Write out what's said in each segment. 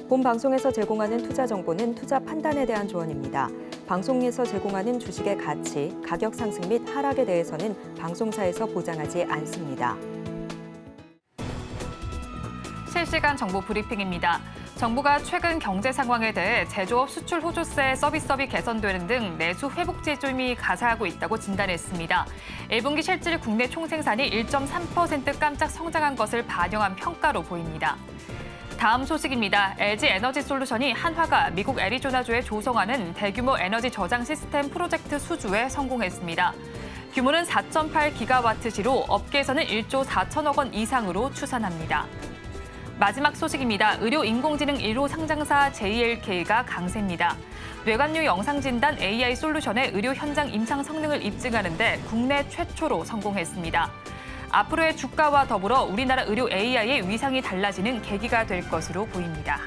본 방송에서 제공하는 투자 정보는 투자 판단에 대한 조언입니다. 방송에서 제공하는 주식의 가치, 가격 상승 및 하락에 대해서는 방송사에서 보장하지 않습니다. 실시간 정보 브리핑입니다. 정부가 최근 경제 상황에 대해 제조업 수출 호조세 서비스업이 개선되는 등 내수 회복 지점이 가세하고 있다고 진단했습니다. 1분기 실질 국내 총생산이 1.3% 깜짝 성장한 것을 반영한 평가로 보입니다. 다음 소식입니다. LG 에너지 솔루션이 한화가 미국 애리조나주에 조성하는 대규모 에너지 저장 시스템 프로젝트 수주에 성공했습니다. 규모는 4.8기가와트시로 업계에서는 1조 4천억 원 이상으로 추산합니다. 마지막 소식입니다. 의료 인공지능 1호 상장사 JLK가 강세입니다. 뇌관류 영상진단 AI 솔루션의 의료 현장 임상 성능을 입증하는 데 국내 최초로 성공했습니다. 앞으로의 주가와 더불어 우리나라 의료 AI의 위상이 달라지는 계기가 될 것으로 보입니다.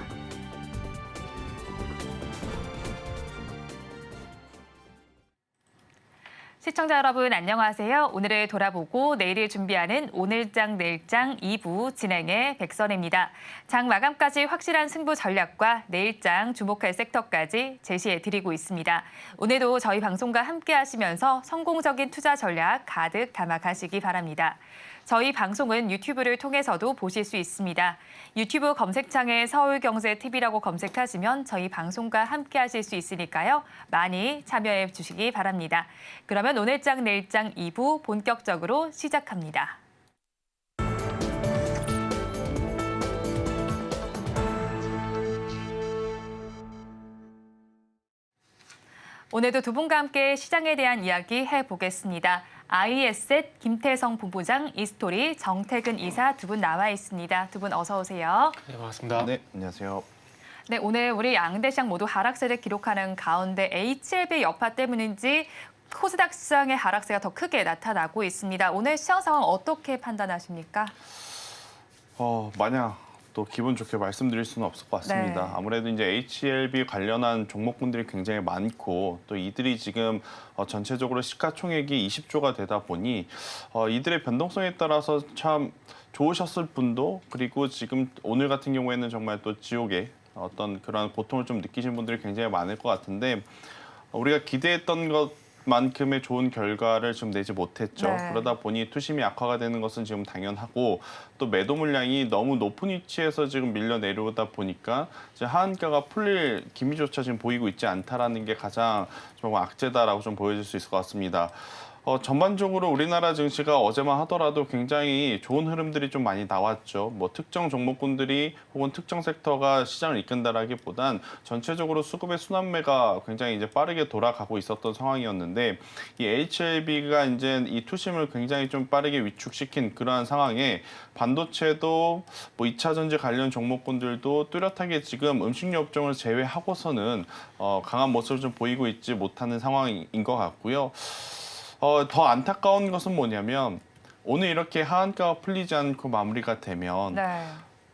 시청자 여러분 안녕하세요. 오늘을 돌아보고 내일을 준비하는 오늘장 내일장 2부 진행의 백선혜입니다. 장 마감까지 확실한 승부 전략과 내일장 주목할 섹터까지 제시해드리고 있습니다. 오늘도 저희 방송과 함께 하시면서 성공적인 투자 전략 가득 담아가시기 바랍니다. 저희 방송은 유튜브를 통해서도 보실 수 있습니다. 유튜브 검색창에 서울경제TV라고 검색하시면 저희 방송과 함께 하실 수 있으니까요. 많이 참여해 주시기 바랍니다. 그러면 오늘장 내일장 2부 본격적으로 시작합니다. 오늘도 두 분과 함께 시장에 대한 이야기 해보겠습니다. IES의 김태성 본부장, 이스토리 정태근 이사 두 분 나와 있습니다. 두 분 어서 오세요. 네, 반갑습니다. 네, 안녕하세요. 네, 오늘 우리 양대 시장 모두 하락세를 기록하는 가운데 HLB 여파 때문인지 코스닥 시장의 하락세가 더 크게 나타나고 있습니다. 오늘 시장 상황 어떻게 판단하십니까? 마냥 또 기분 좋게 말씀드릴 수는 없을 것 같습니다. 네. 아무래도 이제 HLB 관련한 종목군들이 굉장히 많고 또 이들이 지금 전체적으로 시가총액이 20조가 되다 보니 이들의 변동성에 따라서 참 좋으셨을 분도 그리고 지금 오늘 같은 경우에는 정말 또 지옥의 어떤 그런 고통을 좀 느끼신 분들이 굉장히 많을 것 같은데 우리가 기대했던 것만큼의 좋은 결과를 좀 내지 못했죠. 네. 그러다 보니 투심이 악화가 되는 것은 지금 당연하고 또 매도 물량이 너무 높은 위치에서 지금 밀려 내려오다 보니까 이제 하한가가 풀릴 기미조차 지금 보이고 있지 않다라는 게 가장 좀 악재다라고 좀 보여질 수 있을 것 같습니다. 전반적으로 우리나라 증시가 어제만 하더라도 굉장히 좋은 흐름들이 좀 많이 나왔죠. 뭐 특정 종목군들이 혹은 특정 섹터가 시장을 이끈다라기보단 전체적으로 수급의 순환매가 굉장히 이제 빠르게 돌아가고 있었던 상황이었는데 이 HLB가 이제 이 투심을 굉장히 좀 빠르게 위축시킨 그러한 상황에 반도체도 뭐 2차 전지 관련 종목군들도 뚜렷하게 지금 음식료 업종을 제외하고서는 강한 모습을 좀 보이고 있지 못하는 상황인 것 같고요. 더 안타까운 것은 뭐냐면 오늘 이렇게 하한가가 풀리지 않고 마무리가 되면 네.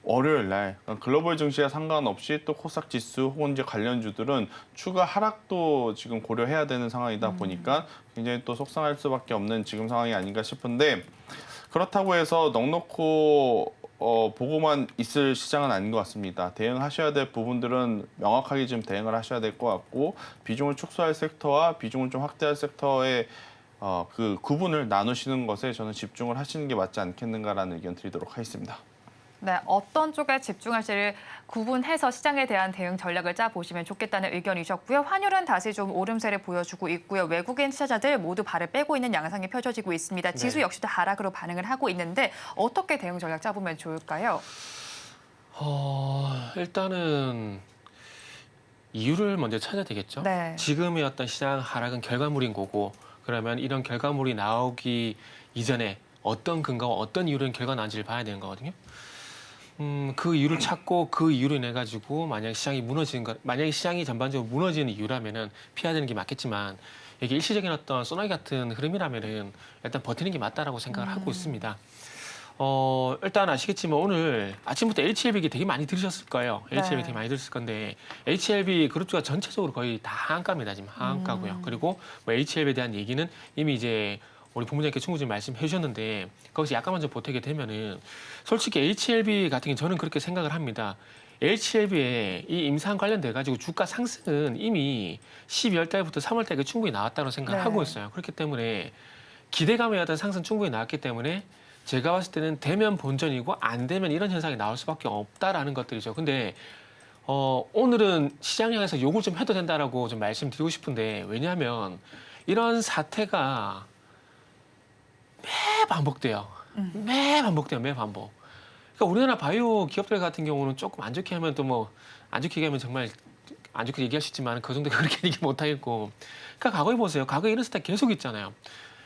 월요일 날 글로벌 증시와 상관없이 또 코스닥 지수 혹은 이제 관련주들은 추가 하락도 지금 고려해야 되는 상황이다 보니까 굉장히 또 속상할 수밖에 없는 지금 상황이 아닌가 싶은데 그렇다고 해서 넉넉히 보고만 있을 시장은 아닌 것 같습니다. 대응하셔야 될 부분들은 명확하게 지금 대응을 하셔야 될 것 같고 비중을 축소할 섹터와 비중을 좀 확대할 섹터의 그 구분을 나누시는 것에 저는 집중을 하시는 게 맞지 않겠는가라는 의견 드리도록 하겠습니다. 네, 어떤 쪽에 집중할지를 구분해서 시장에 대한 대응 전략을 짜보시면 좋겠다는 의견이셨고요. 환율은 다시 좀 오름세를 보여주고 있고요. 외국인 투자자들 모두 발을 빼고 있는 양상이 펼쳐지고 있습니다. 지수 네. 역시도 하락으로 반응을 하고 있는데 어떻게 대응 전략 짜보면 좋을까요? 일단은 이유를 먼저 찾아야 되겠죠. 네. 지금의 어떤 시장 하락은 결과물인 거고 그러면 이런 결과물이 나오기 이전에 어떤 근거와 어떤 이유로 결과가 나온지를 봐야 되는 거거든요. 그 이유를 찾고 그 이유로 인해 가지고 만약에 시장이 전반적으로 무너지는 이유라면은 피해야 되는 게 맞겠지만 이게 일시적인 어떤 소나기 같은 흐름이라면은 일단 버티는 게 맞다라고 생각을 하고 있습니다. 일단 아시겠지만 오늘 아침부터 HLB 얘기 되게 많이 들으셨을 거예요. HLB 되게 많이 들으실 건데 HLB 그룹주가 전체적으로 거의 다 하한가입니다. 지금 하한가고요. 그리고 뭐 HLB에 대한 얘기는 이미 이제 우리 본부장님께 충분히 말씀해 주셨는데 거기서 약간 먼저 보태게 되면은 솔직히 HLB 같은 경우 저는 그렇게 생각을 합니다. HLB에 이 임상 관련돼 가지고 주가 상승은 이미 12월 달부터 3월 달에 충분히 나왔다고 생각하고 네. 있어요. 그렇기 때문에 기대감에 어떤 상승 충분히 나왔기 때문에 제가 봤을 때는 되면 본전이고 안 되면 이런 현상이 나올 수밖에 없다라는 것들이죠. 근데 오늘은 시장에서 욕을 좀 해도 된다라고 좀 말씀드리고 싶은데 왜냐하면 이런 사태가 매 반복돼요. 매 반복돼요. 매 반복. 그러니까 우리나라 바이오 기업들 같은 경우는 조금 안 좋게 하면 또 뭐 안 좋게 얘기하면 정말 안 좋게 얘기할 수 있지만 그 정도 그렇게 얘기 못 하겠고. 그러니까 과거에 보세요. 과거에 이런 사태 계속 있잖아요.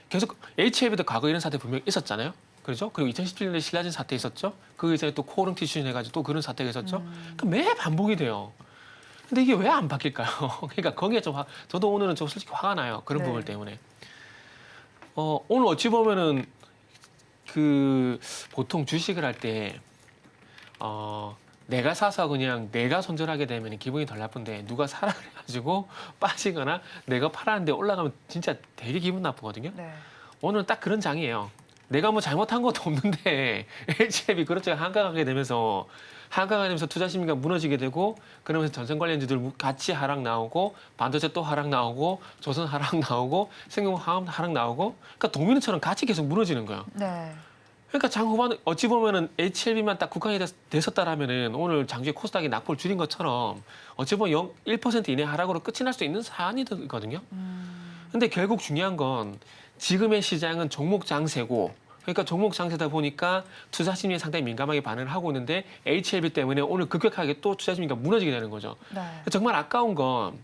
계속 HLB도 과거에 이런 사태 분명히 있었잖아요. 그렇죠? 그리고 2017년에 신라진 사태 있었죠. 그 이전에 또 코오롱 티슈 해가지고 또 그런 사태가 있었죠. 그러니까 매 반복이 돼요. 근데 이게 왜 안 바뀔까요? 그러니까 거기에 좀 저도 오늘은 좀 솔직히 화가 나요. 그런 네. 부분 때문에. 오늘 어찌 보면은 그 보통 주식을 할 때 내가 사서 그냥 내가 손절하게 되면 기분이 덜 나쁜데 누가 사라 그래가지고 빠지거나 내가 팔았는데 올라가면 진짜 되게 기분 나쁘거든요. 네. 오늘은 딱 그런 장이에요. 내가 뭐 잘못한 것도 없는데 HLB 그렇죠. 한가하게 되면서 투자 심리가 무너지게 되고 그러면서 전선 관련주들 같이 하락 나오고 반도체 또 하락 나오고 조선 하락 나오고 생명화학 하락 나오고 그러니까 도미노처럼 같이 계속 무너지는 거예요. 네. 그러니까 장 후반 어찌 보면은 HLB만 딱 국한이 됐었다라면은 오늘 장주에 코스닥이 낙폭을 줄인 것처럼 어찌 보면 1% 이내 하락으로 끝이 날 수 있는 사안이거든요. 근데 결국 중요한 건 지금의 시장은 종목 장세고 그러니까 종목 장세다 보니까 투자 심리에 상당히 민감하게 반응을 하고 있는데 HLB 때문에 오늘 급격하게 또 투자 심리가 무너지게 되는 거죠. 네. 정말 아까운 건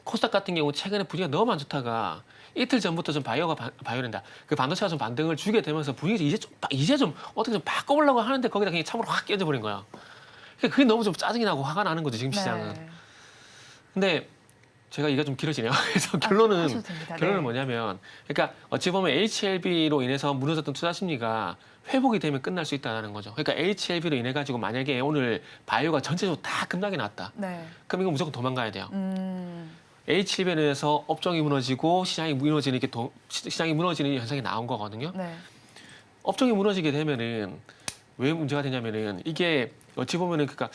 코스닥 같은 경우 최근에 분위기가 너무 안 좋다가 이틀 전부터 좀 바이오랜다. 그 반도체가 좀 반등을 주게 되면서 분위기가 이제 좀 어떻게 좀 바꿔보려고 하는데 거기다 그냥 참으로 확 깨져버린 거야. 그러니까 그게 너무 좀 짜증이 나고 화가 나는 거죠 지금 시장은. 네. 근데 제가 이가 좀 길어지네요. 그래서 결론은 하셔도 됩니다. 결론은 네. 뭐냐면 그러니까 어찌 보면 HLB로 인해서 무너졌던 투자 심리가 회복이 되면 끝날 수 있다는 거죠. 그러니까 HLB로 인해 가지고 만약에 오늘 바이오가 전체적으로 다 급락이 났다. 네. 그럼 이거 무조건 도망가야 돼요. HLB에 의해서 업종이 무너지고 시장이 무너지는 시장이 무너지는 현상이 나온 거거든요. 네. 업종이 무너지게 되면은 왜 문제가 되냐면은 이게 어찌 보면은 그러니까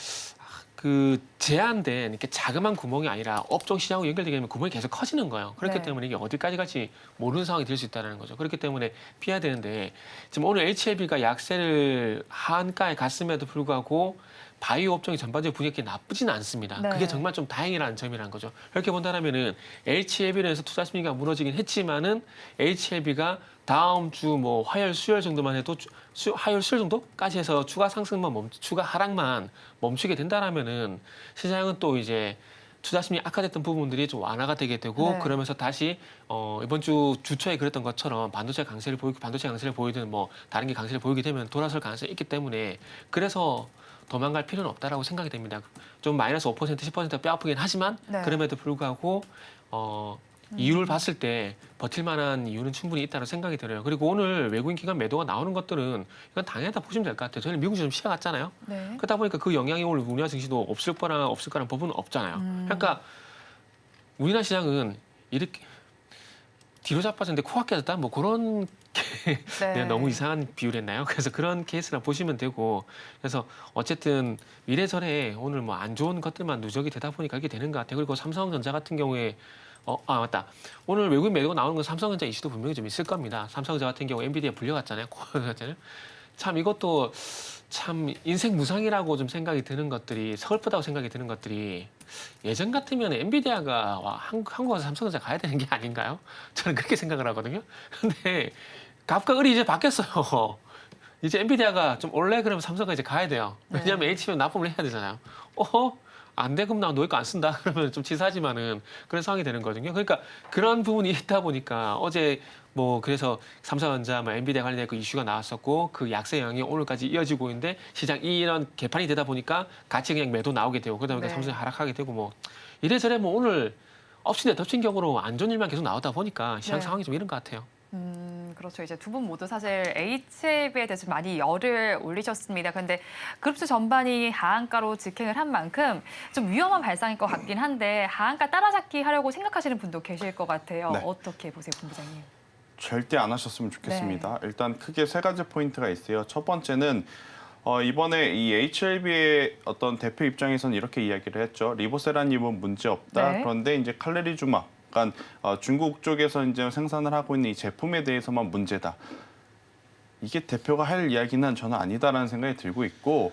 그 제한된 이렇게 자그마한 구멍이 아니라 업종 시장하고 연결되게 되면 구멍이 계속 커지는 거예요. 그렇기 네. 때문에 이게 어디까지 갈지 모르는 상황이 될 수 있다는 거죠. 그렇기 때문에 피해야 되는데 지금 오늘 HLB가 약세를 한가에 갔음에도 불구하고 바이오 업종이 전반적으로 분위기가 나쁘지는 않습니다. 네. 그게 정말 좀 다행이라는 점이라는 거죠. 이렇게 본다면은 HLB로 해서 투자 심리가 무너지긴 했지만은 HLB가 다음 주 뭐 화요일, 수요일 정도만 해도 화요일, 수요일 정도까지 해서 추가 상승만 추가 하락만 멈추게 된다라면은 시장은 또 이제 투자 심리 악화됐던 부분들이 좀 완화가 되게 되고 네. 그러면서 다시 이번 주 주초에 그랬던 것처럼 반도체 강세를 보이든 뭐 다른 게 강세를 보이게 되면 돌아설 가능성이 있기 때문에 그래서 도망갈 필요는 없다라고 생각이 됩니다. 좀 마이너스 5%, 10% 뼈 아프긴 하지만 네. 그럼에도 불구하고 이유를 봤을 때 버틸 만한 이유는 충분히 있다는 생각이 들어요. 그리고 오늘 외국인 기관 매도가 나오는 것들은 이건 당연하다 보시면 될 것 같아요. 저희는 미국 좀 시야 갔잖아요. 네. 그러다 보니까 그 영향이 오늘 우리나라 증시도 없을 거라는 부분은 없잖아요. 그러니까 우리나라 시장은 이렇게 뒤로 자빠졌는데 코가 깨졌다? 뭐 그런 네. 내가 너무 이상한 비유를 했나요? 그래서 그런 케이스라 보시면 되고 그래서 어쨌든 이래저래 오늘 뭐 안 좋은 것들만 누적이 되다 보니까 이렇게 되는 것 같아요. 그리고 삼성전자 같은 경우에 맞다. 오늘 외국인 매도가 나오는 건 삼성전자 이슈도 분명히 좀 있을 겁니다. 삼성전자 같은 경우 엔비디아 불려갔잖아요. 참 이것도 참 인생 무상이라고 좀 생각이 드는 것들이 서글프다고 생각이 드는 것들이 예전 같으면 엔비디아가 한국 와서 삼성전자 가야 되는 게 아닌가요? 저는 그렇게 생각을 하거든요. 근데 갑과 을이 이제 바뀌었어요. 이제 엔비디아가 좀 올래 그러면 삼성가 이제 가야 돼요. 왜냐하면 HBM 납품을 해야 되잖아요. 안 돼, 그럼 나 너희 거 안 쓴다. 그러면 좀 치사하지만은 그런 상황이 되는 거거든요. 그러니까 그런 부분이 있다 보니까 어제 뭐 그래서 삼성전자, 엔비디아 관련된 그 이슈가 나왔었고 그 약세 영향이 오늘까지 이어지고 있는데 시장 이런 개판이 되다 보니까 같이 그냥 매도 나오게 되고 그러다 보니까 네. 삼성이 하락하게 되고 뭐 이래저래 뭐 오늘 엎친 데 덮친 격으로 안 좋은 일만 계속 나오다 보니까 시장 네. 상황이 좀 이런 것 같아요. 그렇죠. 이제 두 분 모두 사실 HLB에 대해서 많이 열을 올리셨습니다. 그런데 그룹스 전반이 하한가로 직행을 한 만큼 좀 위험한 발상일 것 같긴 한데 하한가 따라잡기 하려고 생각하시는 분도 계실 것 같아요. 네. 어떻게 보세요, 본부장님? 절대 안 하셨으면 좋겠습니다. 일단 크게 세 가지 포인트가 있어요. 첫 번째는 이번에 이 HLB의 어떤 대표 입장에서는 이렇게 이야기를 했죠. 리보세라닙은 문제 없다. 네. 그런데 이제 칼레리주마, 그러니까 중국 쪽에서 이제 생산을 하고 있는 이 제품에 대해서만 문제다. 이게 대표가 할 이야기는 저는 아니다라는 생각이 들고 있고,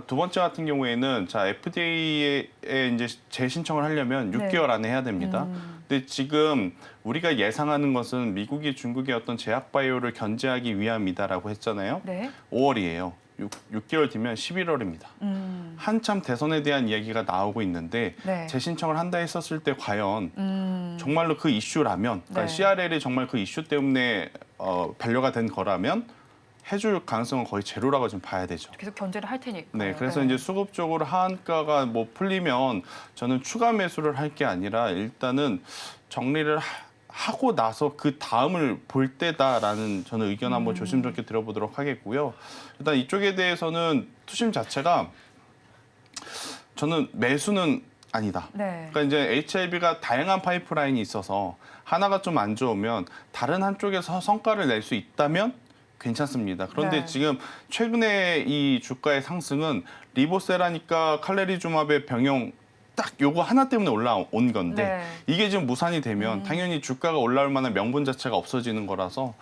두 번째 같은 경우에는 자 FDA에 이제 재신청을 하려면 네. 6개월 안에 해야 됩니다. 근데 지금 우리가 예상하는 것은 미국이 중국의 어떤 제약 바이오를 견제하기 위함이다라고 했잖아요. 네. 5월이에요. 6개월 뒤면 11월입니다. 한참 대선에 대한 이야기가 나오고 있는데 네. 재신청을 한다 했었을 때 과연 음. 정말로 그 이슈라면, 그러니까 네. CRL이 정말 그 이슈 때문에 반려가 된 거라면 해줄 가능성은 거의 제로라고 지금 봐야 되죠. 계속 견제를 할 테니까. 네, 그래서 이제 수급적으로 하한가가 뭐 풀리면 저는 추가 매수를 할 게 아니라 일단은 정리를 하고 나서 그 다음을 볼 때다라는 저는 의견 한번 조심스럽게 들어보도록 하겠고요. 일단 이쪽에 대해서는 투심 자체가 저는 매수는 아니다. 네. 그러니까 이제 HLB가 다양한 파이프라인이 있어서 하나가 좀 안 좋으면 다른 한쪽에서 성과를 낼 수 있다면 괜찮습니다. 그런데 네. 지금 최근에 이 주가의 상승은 리보세라니까 칼레리주맙의 병용 딱 요거 하나 때문에 올라온 건데 네. 이게 지금 무산이 되면 당연히 주가가 올라올 만한 명분 자체가 없어지는 거라서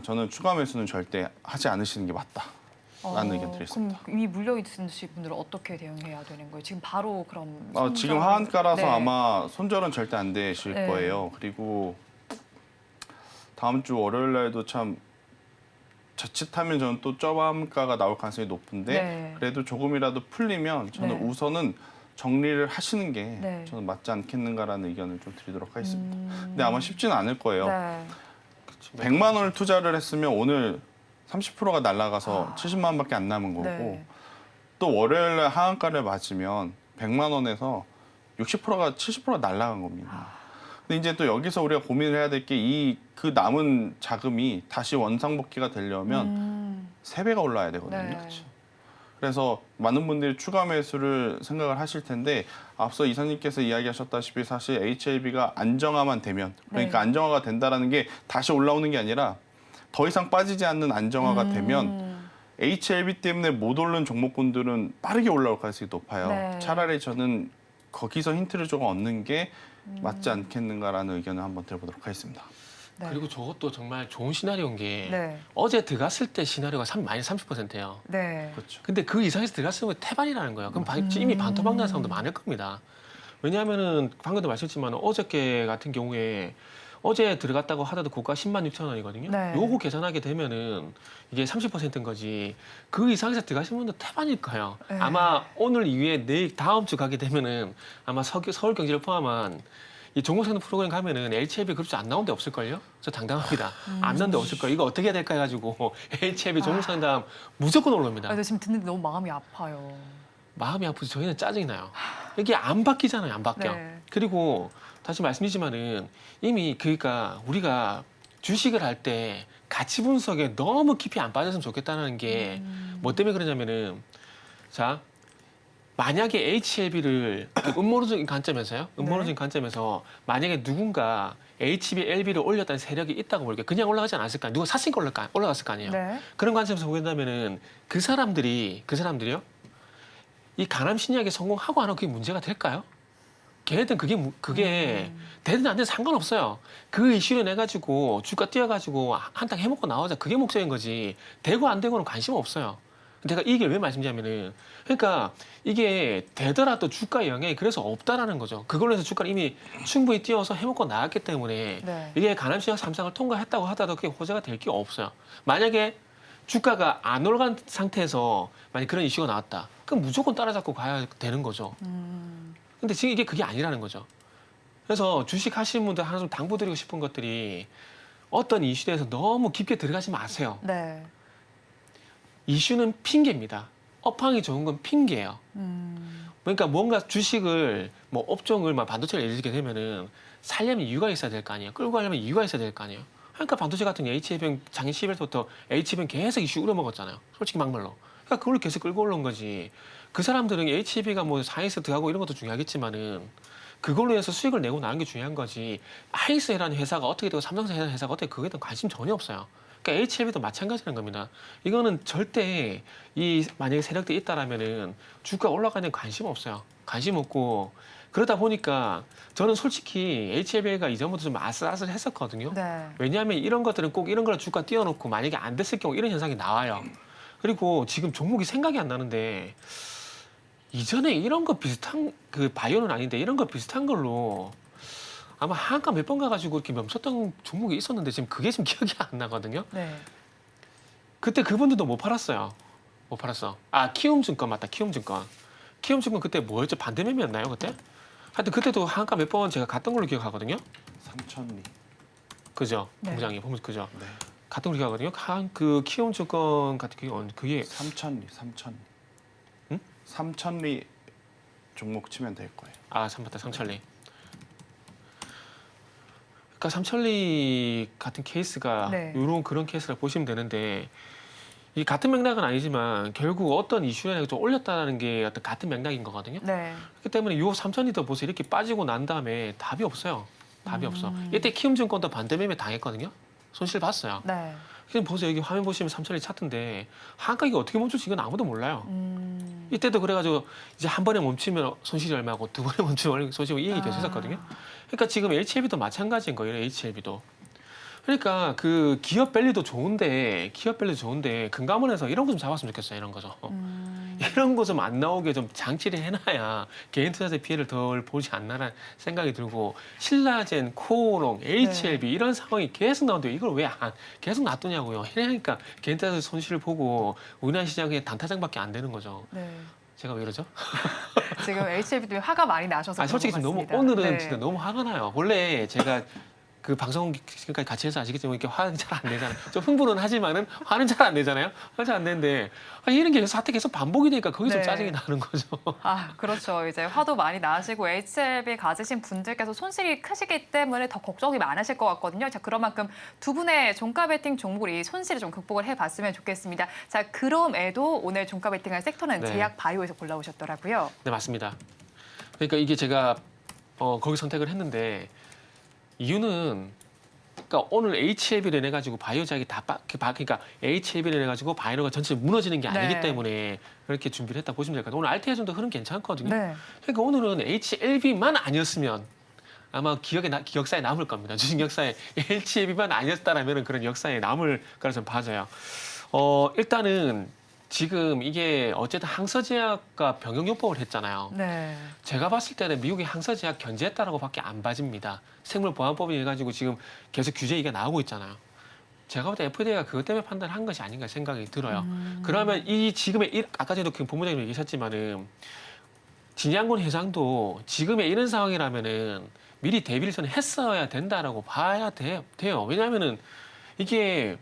저는 추가 매수는 절대 하지 않으시는 게 맞다라는 의견 드리겠습니다. 그럼 이미 물려 있으신 분들은 어떻게 대응해야 되는 거예요? 지금 바로 그럼 지금 하한가라서 네. 아마 손절은 절대 안 되실 네. 거예요. 그리고 다음 주 월요일 날도 참 자칫하면 저는 또 저감가가 나올 가능성이 높은데 네. 그래도 조금이라도 풀리면 저는 네. 우선은 정리를 하시는 게 네. 저는 맞지 않겠는가라는 의견을 좀 드리도록 하겠습니다. 근데 아마 쉽지는 않을 거예요. 네. 100만 원을 투자를 했으면 오늘 30%가 날아가서 70만 원밖에 안 남은 거고 네. 또 월요일 날 하한가를 맞으면 100만 원에서 60%가 70%가 날아간 겁니다. 근데 이제 또 여기서 우리가 고민을 해야 될 게 그 남은 자금이 다시 원상복귀가 되려면 3배가 올라야 되거든요. 네. 그렇죠. 그래서 많은 분들이 추가 매수를 생각을 하실 텐데 앞서 이사님께서 이야기하셨다시피 사실 HLB가 안정화만 되면 그러니까 네. 안정화가 된다라는 게 다시 올라오는 게 아니라 더 이상 빠지지 않는 안정화가 되면 HLB 때문에 못 오른 종목군들은 빠르게 올라올 가능성이 높아요. 네. 차라리 저는 거기서 힌트를 조금 얻는 게 맞지 않겠는가라는 의견을 한번 들어보도록 하겠습니다. 네. 그리고 저것도 정말 좋은 시나리오인 게 네. 어제 들어갔을 때 시나리오가 마이너스 30%예요. 네. 그렇죠. 근데 그 이상에서 들어갔으면 태반이라는 거예요. 그럼 이미 반토막 난 사람도 많을 겁니다. 왜냐하면은 방금도 말씀했지만 어저께 같은 경우에 어제 들어갔다고 하더라도 고가 10만 6천 원이거든요. 네. 요거 계산하게 되면은 이게 30%인 거지. 그 이상에서 들어가신 분도 태반일 거예요. 네. 아마 오늘 이후에 내일 다음 주 가게 되면은 아마 서울 경제를 포함한 이 종목생산 프로그램 가면은 HLB 그룹주 안 나온 데 없을걸요? 저 당당합니다. 안 나온 데 없을걸요? 이거 어떻게 해야 될까 해가지고 HLB 종목생산 무조건 올라옵니다. 아, 저 지금 듣는데 너무 마음이 아파요. 마음이 아프지 저희는 짜증이 나요. 이게 안 바뀌잖아요. 안 바뀌어. 네. 그리고 다시 말씀드리지만은 이미 그러니까 우리가 주식을 할 때 가치 분석에 너무 깊이 안 빠졌으면 좋겠다는 게 뭐 때문에 그러냐면은 자 만약에 HLB를 음모론적인 관점에서요. 음모론적인 관점에서 만약에 누군가 HLB를 올렸다는 세력이 있다고 볼게요. 그냥 올라가지 않았을까? 누가 샀으니까 올라갔을 거 아니에요. 네. 그런 관점에서 보겠다면은 그 사람들이요. 이 강남 신약에 성공하고 안 하고 그게 문제가 될까요? 걔네들은 그게 되든 안 되든 상관없어요. 그 이슈를 내 가지고 주가 뛰어가지고 한탕 해먹고 나오자 그게 목적인 거지. 되고 안 되고는 관심 없어요. 제가 이 얘기를 왜 말씀드리냐면은 그러니까 이게 되더라도 주가 영향이 그래서 없다라는 거죠. 그걸로 해서 주가를 이미 충분히 뛰어서 해먹고 나왔기 때문에 네. 이게 강남 신약 3상을 통과했다고 하더라도 그게 호재가 될 게 없어요. 만약에 주가가 안 올라간 상태에서 만약 그런 이슈가 나왔다. 그럼 무조건 따라잡고 가야 되는 거죠. 근데 지금 이게 그게 아니라는 거죠. 그래서 주식 하시는 분들 하나 좀 당부드리고 싶은 것들이 어떤 이슈에 대해서 너무 깊게 들어가지 마세요. 네. 이슈는 핑계입니다. 업황이 좋은 건 핑계예요. 그러니까 뭔가 주식을 뭐 업종을 막 반도체를 예를 들게 되면은 살려면 이유가 있어야 될 거 아니에요. 끌고 가려면 이유가 있어야 될 거 아니에요. 그러니까 반도체 같은 HBM 작년 10월부터 HBM 계속 이슈 우려먹었잖아요. 솔직히 막말로. 그러니까 그걸 계속 끌고 올라온 거지. 그 사람들은 HB가 뭐 하이스 들어가고 이런 것도 중요하겠지만은 그걸로 해서 수익을 내고 나는 게 중요한 거지. 하이스라는 회사가 어떻게 되고 삼성전자라는 회사가 어떻게 그거에 대한 관심 전혀 없어요. 그러니까 HLB도 마찬가지라는 겁니다. 이거는 절대 만약에 세력들이 있다라면은 주가 올라가는 관심 없어요. 관심 없고 그러다 보니까 저는 솔직히 HLB가 이전부터 좀 아슬아슬했었거든요. 네. 왜냐하면 이런 것들은 꼭 이런 걸 주가 띄워놓고 만약에 안 됐을 경우 이런 현상이 나와요. 그리고 지금 종목이 생각이 안 나는데 이전에 이런 거 비슷한 그 바이오는 아닌데 이런 거 비슷한 걸로 아마 하한가 몇 번 가가지고 이렇게 멈췄던 종목이 있었는데 지금 그게 지금 기억이 안 나거든요. 네. 그때 그분들도 못 팔았어요. 못 팔았어. 아, 키움증권 맞다. 키움증권. 키움증권 그때 뭐였죠? 반대매매였나요 그때? 하여튼 그때도 하한가 몇 번 제가 갔던 걸로 기억하거든요. 3,000리. 그죠? 네. 본부장님 보면 그죠? 네. 갔던 걸로 기억하거든요. 그 키움증권 같은 경우는 그게 3,000리, 3,000리. 응? 3,000리 종목 치면 될 거예요. 아, 삼바타 삼천리. 그러니까 삼천리 같은 케이스가 네. 이런 그런 케이스라 보시면 되는데 이 같은 맥락은 아니지만 결국 어떤 이슈에 좀 올렸다는 게 어떤 같은 맥락인 거거든요. 네. 그렇기 때문에 요 삼천리도 보세요. 이렇게 빠지고 난 다음에 답이 없어요. 답이 없어. 이때 키움증권도 반대매매 당했거든요. 손실 봤어요. 네. 지금 보세요. 여기 화면 보시면 삼천리 차트인데 한가격이 어떻게 멈출지 이건 아무도 몰라요. 이때도 그래가지고 이제 한 번에 멈추면 손실이 얼마고 두 번에 멈추면 손실이 이익이 계속 있었거든요. 그러니까 지금 HLB도 마찬가지인 거예요. HLB도. 그러니까 그 기업 밸류도 좋은데 금감원에서 이런 거 좀 잡았으면 좋겠어요. 이런 거죠. 이런 거 좀 안 나오게 좀 장치를 해놔야 개인 투자자 피해를 덜 보지 않나라는 생각이 들고 신라젠, 코오롱, HLB 이런 상황이 계속 나오는데 이걸 왜 계속 놔두냐고요. 그러니까 개인 투자자 손실을 보고 우리나라 시장에 단타장밖에 안 되는 거죠. 네. 제가 왜 이러죠? 지금 HLB 때문에 화가 많이 나셔서 솔직히 그런 지금 것 너무 같습니다. 오늘은 네. 진짜 너무 화가 나요. 원래 제가 그 방송 지금까지 같이 해서 아시겠지만 이렇게 화는 잘 안 내잖아요. 좀 흥분은 하지만은 화는 잘 안 내잖아요. 화 잘 안 내는데 이런 게 사태 계속 반복이 되니까 거기서 네. 짜증이 나는 거죠. 아, 그렇죠. 이제 화도 많이 나시고 HLB 가지신 분들께서 손실이 크시기 때문에 더 걱정이 많으실 것 같거든요. 자, 그런 만큼 두 분의 종가 베팅 종목을 이 손실을 좀 극복을 해봤으면 좋겠습니다. 자, 그럼에도 오늘 종가 베팅할 섹터는 네. 제약 바이오에서 골라오셨더라고요. 네, 맞습니다. 그러니까 이게 제가 거기 선택을 했는데 이유는 그러니까 오늘 HLB를 내 가지고 바이오 제약이 그러니까 HLB를 내 가지고 바이오가 전체 무너지는 게 아니기 네. 때문에 그렇게 준비를 했다 보시면 될 것 같아요. 오늘 알테아전도 흐름 괜찮거든요. 네. 그러니까 오늘은 HLB만 아니었으면 아마 역사에 남을 겁니다. 주식 역사에 HLB만 아니었다라면 그런 역사에 남을 거라 저는 봐져요. 일단은 지금 이게 어쨌든 항서제약과 병용요법을 했잖아요. 네. 제가 봤을 때는 미국이 항서제약 견제했다라고밖에 안 봐집니다. 생물보안법이 해가지고 지금 계속 규제가 나오고 있잖아요. 제가 볼 때 FDA가 그것 때문에 판단한 것이 아닌가 생각이 들어요. 그러면 아까 전에도 그 본부장님 얘기하셨지만은 진양군 회장도 지금의 이런 상황이라면은 미리 대비를 저는 했어야 된다라고 봐야 돼요. 왜냐하면은 이게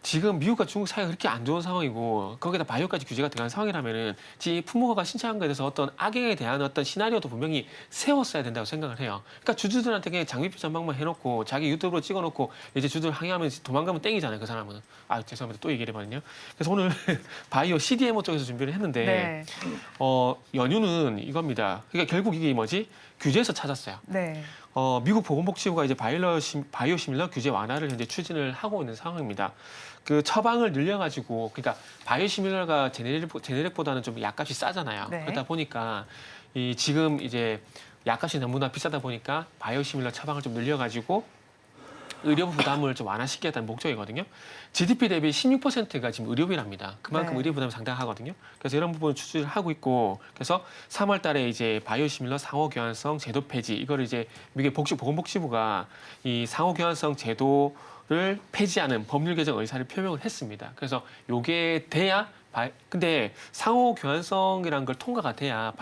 지금 미국과 중국 사이가 그렇게 안 좋은 상황이고 거기다 바이오까지 규제가 들어간 상황이라면은 지금 품목화가 신청한 것에 대해서 어떤 악영에 대한 어떤 시나리오도 분명히 세웠어야 된다고 생각을 해요. 그러니까 주주들한테 그냥 장비표 전망만 해놓고 자기 유튜브로 찍어놓고 이제 주주들 항의하면 도망가면 땡이잖아요. 그 사람은. 아, 죄송합니다. 또 얘기를 해봤네요. 그래서 오늘 바이오 CDMO 쪽에서 준비를 했는데 네. 연유는 이겁니다. 그러니까 결국 이게 뭐지? 규제에서 찾았어요. 네. 미국 보건복지부가 이제 바이오시밀러 규제 완화를 현재 추진을 하고 있는 상황입니다. 그 처방을 늘려가지고, 그러니까 바이오시밀러가 제네릭보다는 좀 약값이 싸잖아요. 네. 그러다 보니까 지금 이제 약값이 너무나 비싸다 보니까 바이오시밀러 처방을 좀 늘려가지고 의료부 부담을 좀 완화시키겠다는 목적이거든요. GDP 대비 16%가 지금 의료비랍니다. 그만큼 네. 의료 부담이 상당하거든요. 그래서 이런 부분을 추진을 하고 있고, 그래서 3월 달에 이제 바이오시밀러 상호 교환성 제도 폐지, 이거를 이제 미국의 보건복지부가 이 상호 교환성 제도를 폐지하는 법률 개정 의사를 표명을 했습니다. 그래서 요게 돼야 근데 상호 교환성이라는 걸 통과가 돼야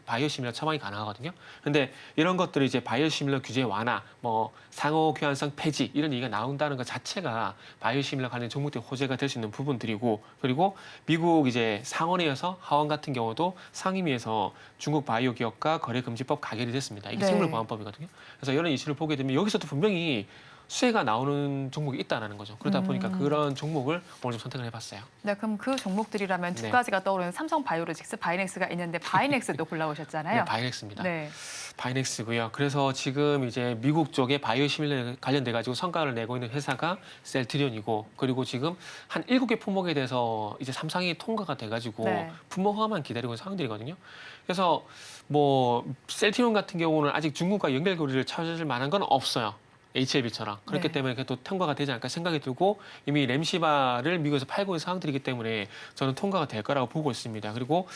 바이오시밀러 처방이 가능하거든요. 근데 이런 것들을 이제 바이오시밀러 규제 완화, 뭐 상호 교환성 폐지 이런 얘기가 나온다는 것 자체가 바이오시밀러 관련 종목들 호재가 될 수 있는 부분들이고, 그리고 미국 이제 상원에서 하원 같은 경우도 상임위에서 중국 바이오 기업과 거래 금지법 가결이 됐습니다. 이게 네. 생물보안법이거든요. 그래서 이런 이슈를 보게 되면 여기서도 분명히 수혜가 나오는 종목이 있다는 거죠. 그러다 보니까 그런 종목을 오늘 좀 선택을 해봤어요. 네, 그럼 그 종목들이라면 두 네. 가지가 떠오르는 삼성 바이오로직스, 바이넥스가 있는데 바이넥스도 골라오셨잖아요. 네, 바이넥스입니다. 네. 바이넥스고요. 그래서 지금 이제 미국 쪽에 바이오시밀러 관련돼 가지고 성과를 내고 있는 회사가 셀트리온이고, 그리고 지금 한 7개 품목에 대해서 이제 삼상이 통과가 돼 가지고 네. 품목 허가만 기다리고 있는 상황들이거든요. 그래서 뭐 셀트리온 같은 경우는 아직 중국과 연결고리를 찾을 만한 건 없어요. HLB처럼. 그렇기 네. 때문에 그게 또 통과가 되지 않을까 생각이 들고, 이미 램시바를 미국에서 팔고 있는 상황들이기 때문에 저는 통과가 될 거라고 보고 있습니다. 그리고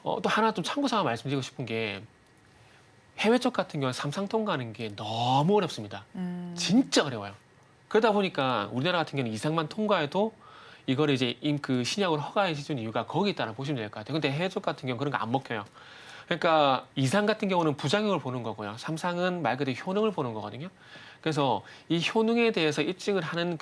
또 하나 좀 참고사항 말씀드리고 싶은 게, 해외 쪽 같은 경우는 삼상 통과하는 게 너무 어렵습니다. 진짜 어려워요. 그러다 보니까 우리나라 같은 경우는 이상만 통과해도 이거를 이제 그 신약으로 허가해 준 이유가 거기에 따라 보시면 될 것 같아요. 근데 해외 쪽 같은 경우는 그런 거 안 먹혀요. 그러니까 이상 같은 경우는 부작용을 보는 거고요. 삼상은 말 그대로 효능을 보는 거거든요. 그래서 이 효능에 대해서 입증을 하는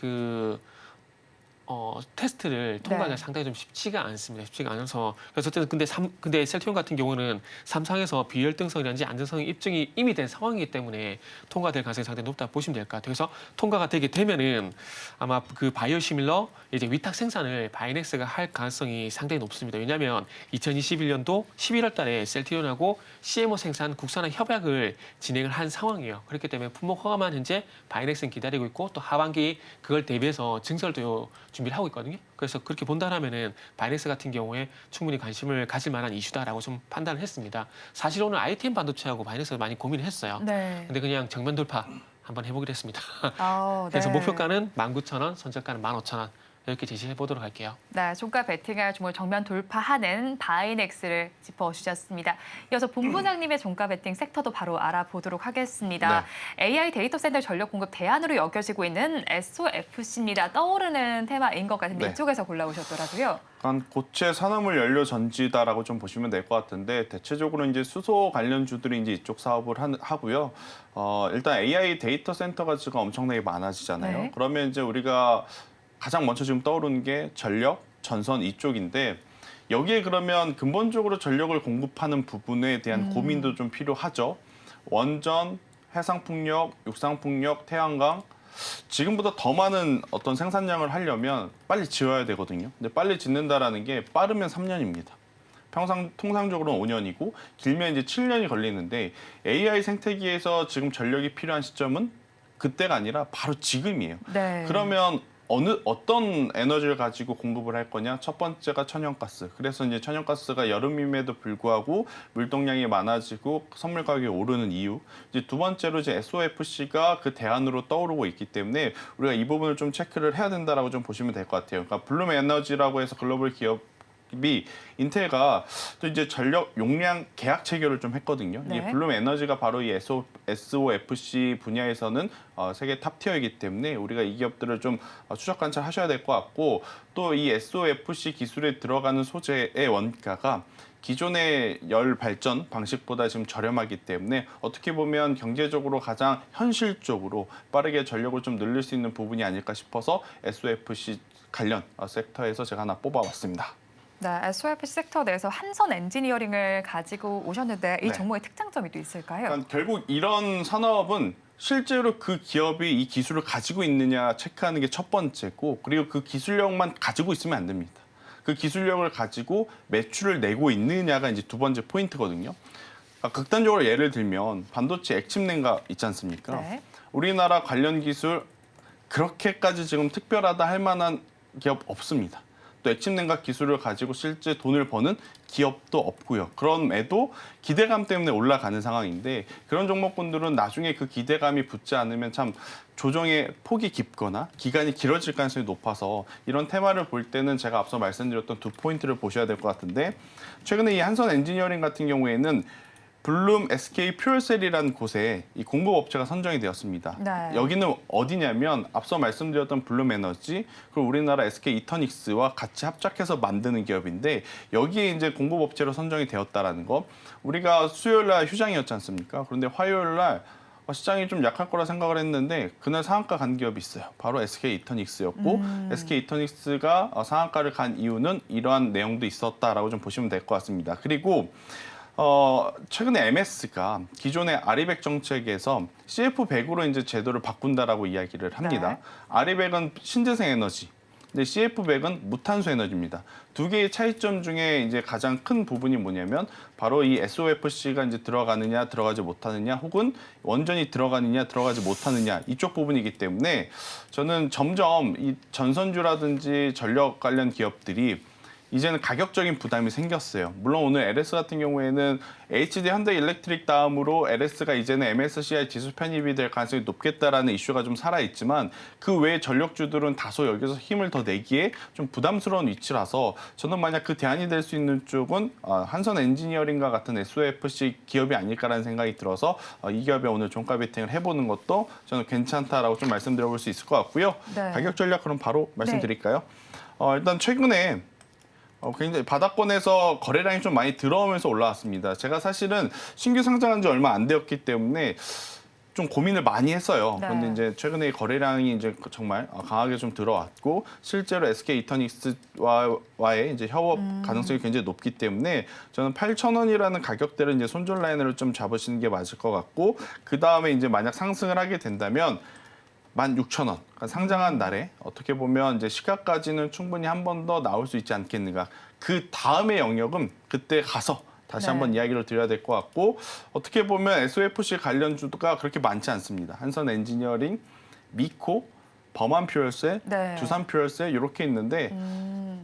테스트를 통과하기가 네. 상당히 좀 쉽지가 않습니다. 쉽지가 않아서. 그래서 어쨌든 근데 셀트리온 같은 경우는 삼상에서 비열등성이라든지 안전성 입증이 이미 된 상황이기 때문에 통과될 가능성이 상당히 높다 보시면 될 것 같아요. 그래서 통과가 되게 되면은 아마 그 바이오시밀러 이제 위탁 생산을 바이넥스가 할 가능성이 상당히 높습니다. 왜냐하면 2021년도 11월 달에 셀트리온하고 CMO 생산 국산화 협약을 진행을 한 상황이에요. 그렇기 때문에 품목 허가만 현재 바이넥스는 기다리고 있고, 또 하반기 그걸 대비해서 증설도 준비를 하고 있거든요. 그래서 그렇게 본다면은 바이넥스 같은 경우에 충분히 관심을 가질 만한 이슈다라고 좀 판단을 했습니다. 사실 오늘 ITM 반도체하고 바이넥스가 많이 고민을 했어요. 네. 근데 그냥 정면 돌파 한번 해보기로 했습니다. 네. 그래서 목표가는 19,000원, 선저가는 15,000원 이렇게 제시해 보도록 할게요. 네, 종가 베팅할 종목을 정면 돌파하는 바이넥스를 짚어주셨습니다. 이어서 본부장님의 종가 베팅 섹터도 바로 알아보도록 하겠습니다. AI 데이터 센터 전력 공급 대안으로 여겨지고 있는 SOFC입니다. 떠오르는 테마인 것 같은데 네. 이쪽에서 골라오셨더라고요. 약간 고체 산화물 연료 전지다라고 좀 보시면 될 것 같은데, 대체적으로 이제 수소 관련주들이 이제 이쪽 사업을 하고요. 일단 AI 데이터 센터가 지금 엄청나게 많아지잖아요. 네. 그러면 이제 우리가 가장 먼저 지금 떠오르는 게 전력, 전선 이쪽인데, 여기에 그러면 근본적으로 전력을 공급하는 부분에 대한 고민도 좀 필요하죠. 원전, 해상풍력, 육상풍력, 태양광, 지금보다 더 많은 어떤 생산량을 하려면 빨리 지어야 되거든요. 근데 빨리 짓는다라는 게 빠르면 3년입니다. 통상적으로는 5년이고 길면 이제 7년이 걸리는데, AI 생태계에서 지금 전력이 필요한 시점은 그때가 아니라 바로 지금이에요. 네. 그러면 어떤 에너지를 가지고 공급을 할 거냐? 첫 번째가 천연가스. 그래서 이제 천연가스가 여름임에도 불구하고 물동량이 많아지고 선물 가격이 오르는 이유. 이제 두 번째로 이제 SOFC가 그 대안으로 떠오르고 있기 때문에 우리가 이 부분을 좀 체크를 해야 된다라고 좀 보시면 될 것 같아요. 그러니까 블룸 에너지라고 해서 글로벌 기업이 인텔가 또 이제 전력 용량 계약 체결을 좀 했거든요. 네. 이 블룸 에너지가 바로 이 SOFC 분야에서는 세계 탑티어이기 때문에 우리가 이 기업들을 좀 추적 관찰하셔야 될 것 같고, 또 이 SOFC 기술에 들어가는 소재의 원가가 기존의 열 발전 방식보다 지금 저렴하기 때문에 어떻게 보면 경제적으로 가장 현실적으로 빠르게 전력을 좀 늘릴 수 있는 부분이 아닐까 싶어서 SOFC 관련 섹터에서 제가 하나 뽑아왔습니다. 네, SOFC 섹터 내에서 한선 엔지니어링을 가지고 오셨는데 이 네. 종목의 특장점이 또 있을까요? 그러니까 결국 이런 산업은 실제로 그 기업이 이 기술을 가지고 있느냐 체크하는 게 첫 번째고, 그리고 그 기술력만 가지고 있으면 안 됩니다. 그 기술력을 가지고 매출을 내고 있느냐가 이제 두 번째 포인트거든요. 극단적으로 예를 들면 반도체 액침 냉각 있지 않습니까? 네. 우리나라 관련 기술 그렇게까지 지금 특별하다 할 만한 기업 없습니다. 또 액침 냉각 기술을 가지고 실제 돈을 버는 기업도 없고요. 그럼에도 기대감 때문에 올라가는 상황인데, 그런 종목군들은 나중에 그 기대감이 붙지 않으면 참 조정의 폭이 깊거나 기간이 길어질 가능성이 높아서, 이런 테마를 볼 때는 제가 앞서 말씀드렸던 두 포인트를 보셔야 될 것 같은데, 최근에 이 한선 엔지니어링 같은 경우에는 블룸 SK 퓨얼셀이라는 곳에 이 공급업체가 선정이 되었습니다. 네. 여기는 어디냐면 앞서 말씀드렸던 블룸 에너지, 그리고 우리나라 SK 이터닉스와 같이 합작해서 만드는 기업인데, 여기에 이제 공급업체로 선정이 되었다라는 거. 우리가 수요일 날 휴장이었지 않습니까? 그런데 화요일 날 시장이 좀 약할 거라 생각을 했는데 그날 상한가 간 기업이 있어요. 바로 SK 이터닉스였고, SK 이터닉스가 상한가를 간 이유는 이러한 내용도 있었다라고 좀 보시면 될 것 같습니다. 그리고 최근에 MS가 기존의 아리백 정책에서 CF100으로 이제 제도를 바꾼다라고 이야기를 합니다. 네. 아리백은 신재생 에너지, 근데 CF100은 무탄소 에너지입니다. 두 개의 차이점 중에 이제 가장 큰 부분이 뭐냐면 바로 이 SOFC가 이제 들어가느냐 들어가지 못하느냐 혹은 원전이 들어가느냐 들어가지 못하느냐 이쪽 부분이기 때문에 저는 점점 이 전선주라든지 전력 관련 기업들이 이제는 가격적인 부담이 생겼어요. 물론 오늘 LS 같은 경우에는 HD 현대일렉트릭 다음으로 LS가 이제는 MSCI 지수 편입이 될 가능성이 높겠다라는 이슈가 좀 살아있지만 그 외에 전력주들은 다소 여기서 힘을 더 내기에 좀 부담스러운 위치라서 저는 만약 그 대안이 될 수 있는 쪽은 한선 엔지니어링과 같은 SOFC 기업이 아닐까라는 생각이 들어서 이 기업에 오늘 종가 베팅을 해보는 것도 저는 괜찮다라고 좀 말씀드려볼 수 있을 것 같고요. 네. 가격 전략 그럼 바로 말씀드릴까요? 일단 최근에 굉장히 바닥권에서 거래량이 좀 많이 들어오면서 올라왔습니다. 제가 사실은 신규 상장한 지 얼마 안 되었기 때문에 좀 고민을 많이 했어요. 네. 그런데 이제 최근에 거래량이 이제 정말 강하게 좀 들어왔고 실제로 SK 이터닉스와의 이제 협업 가능성이 굉장히 높기 때문에 저는 8,000원이라는 가격대를 이제 손절 라인으로 좀 잡으시는 게 맞을 것 같고 그 다음에 이제 만약 상승을 하게 된다면 16,000원. 그러니까 상장한 날에 어떻게 보면 이제 시가까지는 충분히 한 번 더 나올 수 있지 않겠는가. 그 다음의 영역은 그때 가서 다시 네. 한번 이야기를 드려야 될 것 같고 어떻게 보면 SOFC 관련주가 그렇게 많지 않습니다. 한선 엔지니어링, 미코, 범한 퓨얼셀, 네. 두산 퓨얼셀 이렇게 있는데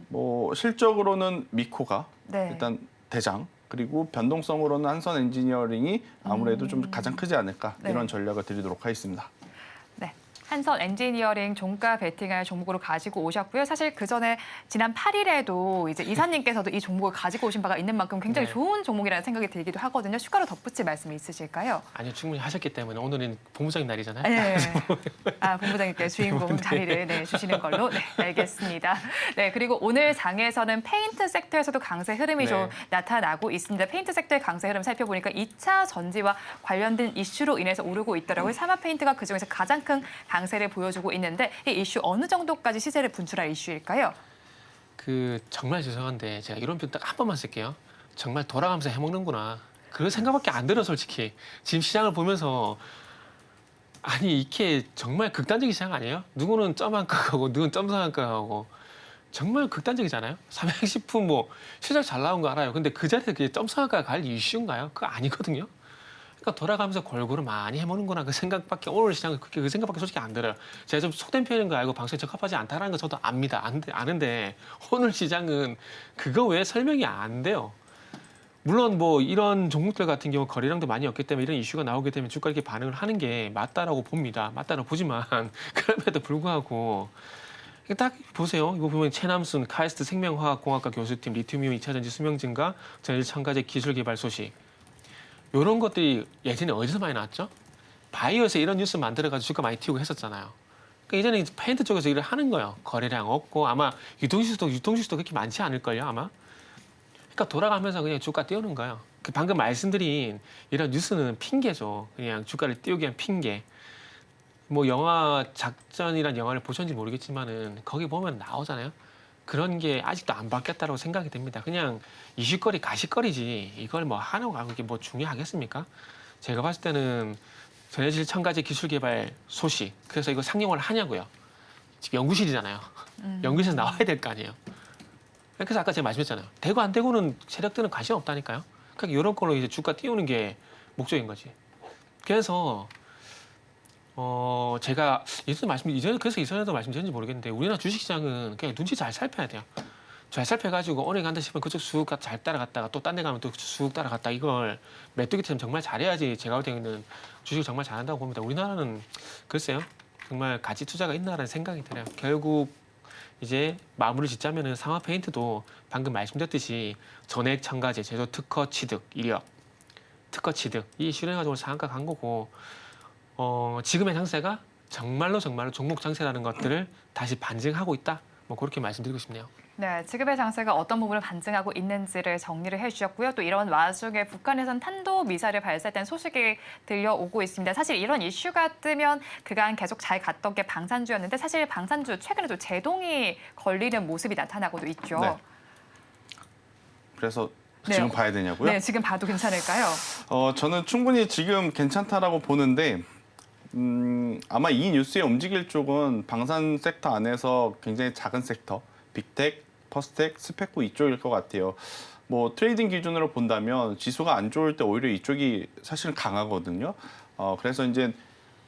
뭐 실적으로는 미코가 네. 일단 대장. 그리고 변동성으로는 한선 엔지니어링이 아무래도 좀 가장 크지 않을까 네. 이런 전략을 드리도록 하겠습니다. 네. 한선 엔지니어링 종가 베팅할 종목으로 가지고 오셨고요. 사실 그 전에 지난 8일에도 이제 이사님께서도 이 종목을 가지고 오신 바가 있는 만큼 굉장히 네. 좋은 종목이라는 생각이 들기도 하거든요. 추가로 덧붙일 말씀이 있으실까요? 아니요, 충분히 하셨기 때문에 오늘은 본부장님 날이잖아요. 네. 본부장님께 주인공 자리를 주시는 걸로 알겠습니다. 네, 그리고 오늘 장에서는 페인트 섹터에서도 강세 흐름이 네. 좀 나타나고 있습니다. 페인트 섹터의 강세 흐름 살펴보니까 2차 전지와 관련된 이슈로 인해서 오르고 있더라고요. 사마 페인트가 그중에서 가장 큰 강세를 보여주고 있는데 이 이슈 어느 정도까지 시세를 분출할 이슈일까요? 정말 죄송한데 제가 이런 표현 딱 한 번만 쓸게요. 정말 돌아가면서 해먹는구나. 그런 생각밖에 안 들어 솔직히. 지금 시장을 보면서 아니 이게 정말 극단적인 시장 아니에요? 누구는 점한가하고 누구는 점상한가하고 정말 극단적이잖아요. 삼양식품 뭐 실적 잘 나온 거 알아요. 근데 그 자리에 그게 점상한가 갈 이슈인가요? 그거 아니거든요. 그러니까 돌아가면서 골고루 많이 해먹는구나 그 생각밖에 오늘 시장은 그 생각밖에 솔직히 안 들어요. 제가 좀 속된 표현인 거 알고 방송에 적합하지 않다는 거 저도 압니다. 아는데 오늘 시장은 그거 외에 설명이 안 돼요. 물론 뭐 이런 종목들 같은 경우 거래량도 많이 없기 때문에 이런 이슈가 나오게 되면 주가 이렇게 반응을 하는 게 맞다라고 봅니다. 맞다라고 보지만 그럼에도 불구하고 딱 보세요. 이거 보면 최남순 카이스트 생명화학공학과 교수팀 리튬이온 2차 전지 수명 증가 전일 첨가제 기술 개발 소식. 이런 것들이 예전에 어디서 많이 나왔죠? 바이오에서 이런 뉴스 만들어가지고 주가 많이 튀고 했었잖아요. 그러니까 예전에 페인트 쪽에서 일을 하는 거예요. 거래량 없고 아마 유통시수도 그렇게 많지 않을걸요 아마. 그러니까 돌아가면서 그냥 주가 띄우는 거예요. 방금 말씀드린 이런 뉴스는 핑계죠. 그냥 주가를 띄우기 위한 핑계. 뭐 영화 작전이란 영화를 보셨는지 모르겠지만은 거기 보면 나오잖아요. 그런 게 아직도 안 바뀌었다고 생각이 됩니다. 그냥 이슈거리 가시거리지 이걸 뭐 하나가 그게 뭐 중요하겠습니까? 제가 봤을 때는 전해질 첨가제 기술 개발 소식. 그래서 이거 상용을 하냐고요. 지금 연구실이잖아요. 연구실에서 나와야 될 거 아니에요. 그래서 아까 제가 말씀했잖아요. 되고 안 되고는 세력들은 관심 없다니까요. 그러니까 이런 걸로 이제 주가 띄우는 게 목적인 거지. 그래서 제가 이전에도 말씀드렸는지 모르겠는데 우리나라 주식시장은 그냥 눈치 잘 살펴야 돼요. 잘 살펴가지고 오늘 간다 싶으면 그쪽 쑥 잘 따라갔다가 또 딴 데 가면 또 쑥 따라갔다 이걸 메뚜기처럼 정말 잘해야지 제가 볼 때는 주식을 정말 잘한다고 봅니다. 우리나라는 글쎄요. 정말 가치 투자가 있나라는 생각이 들어요. 결국 이제 마무리 짓자면은 상하 페인트도 방금 말씀드렸듯이 전액 첨가제, 제조 특허 취득, 이력, 특허 취득 이 이슈를 해가지고 상한가 간 거고 지금의 장세가 정말로 종목 장세라는 것들을 다시 반증하고 있다. 뭐 그렇게 말씀드리고 싶네요. 네, 지금의 장세가 어떤 부분을 반증하고 있는지를 정리를 해주셨고요. 또 이런 와중에 북한에선 탄도미사일을 발사했다는 소식이 들려오고 있습니다. 사실 이런 이슈가 뜨면 그간 계속 잘 갔던 게 방산주였는데 사실 방산주 최근에도 제동이 걸리는 모습이 나타나고도 있죠. 네. 그래서 지금 봐야 되냐고요? 네, 지금 봐도 괜찮을까요? 저는 충분히 지금 괜찮다라고 보는데 아마 이 뉴스에 움직일 쪽은 방산 섹터 안에서 굉장히 작은 섹터, 빅텍, 퍼스텍, 스펙고 이쪽일 것 같아요. 뭐 트레이딩 기준으로 본다면 지수가 안 좋을 때 오히려 이쪽이 사실 강하거든요. 그래서 이제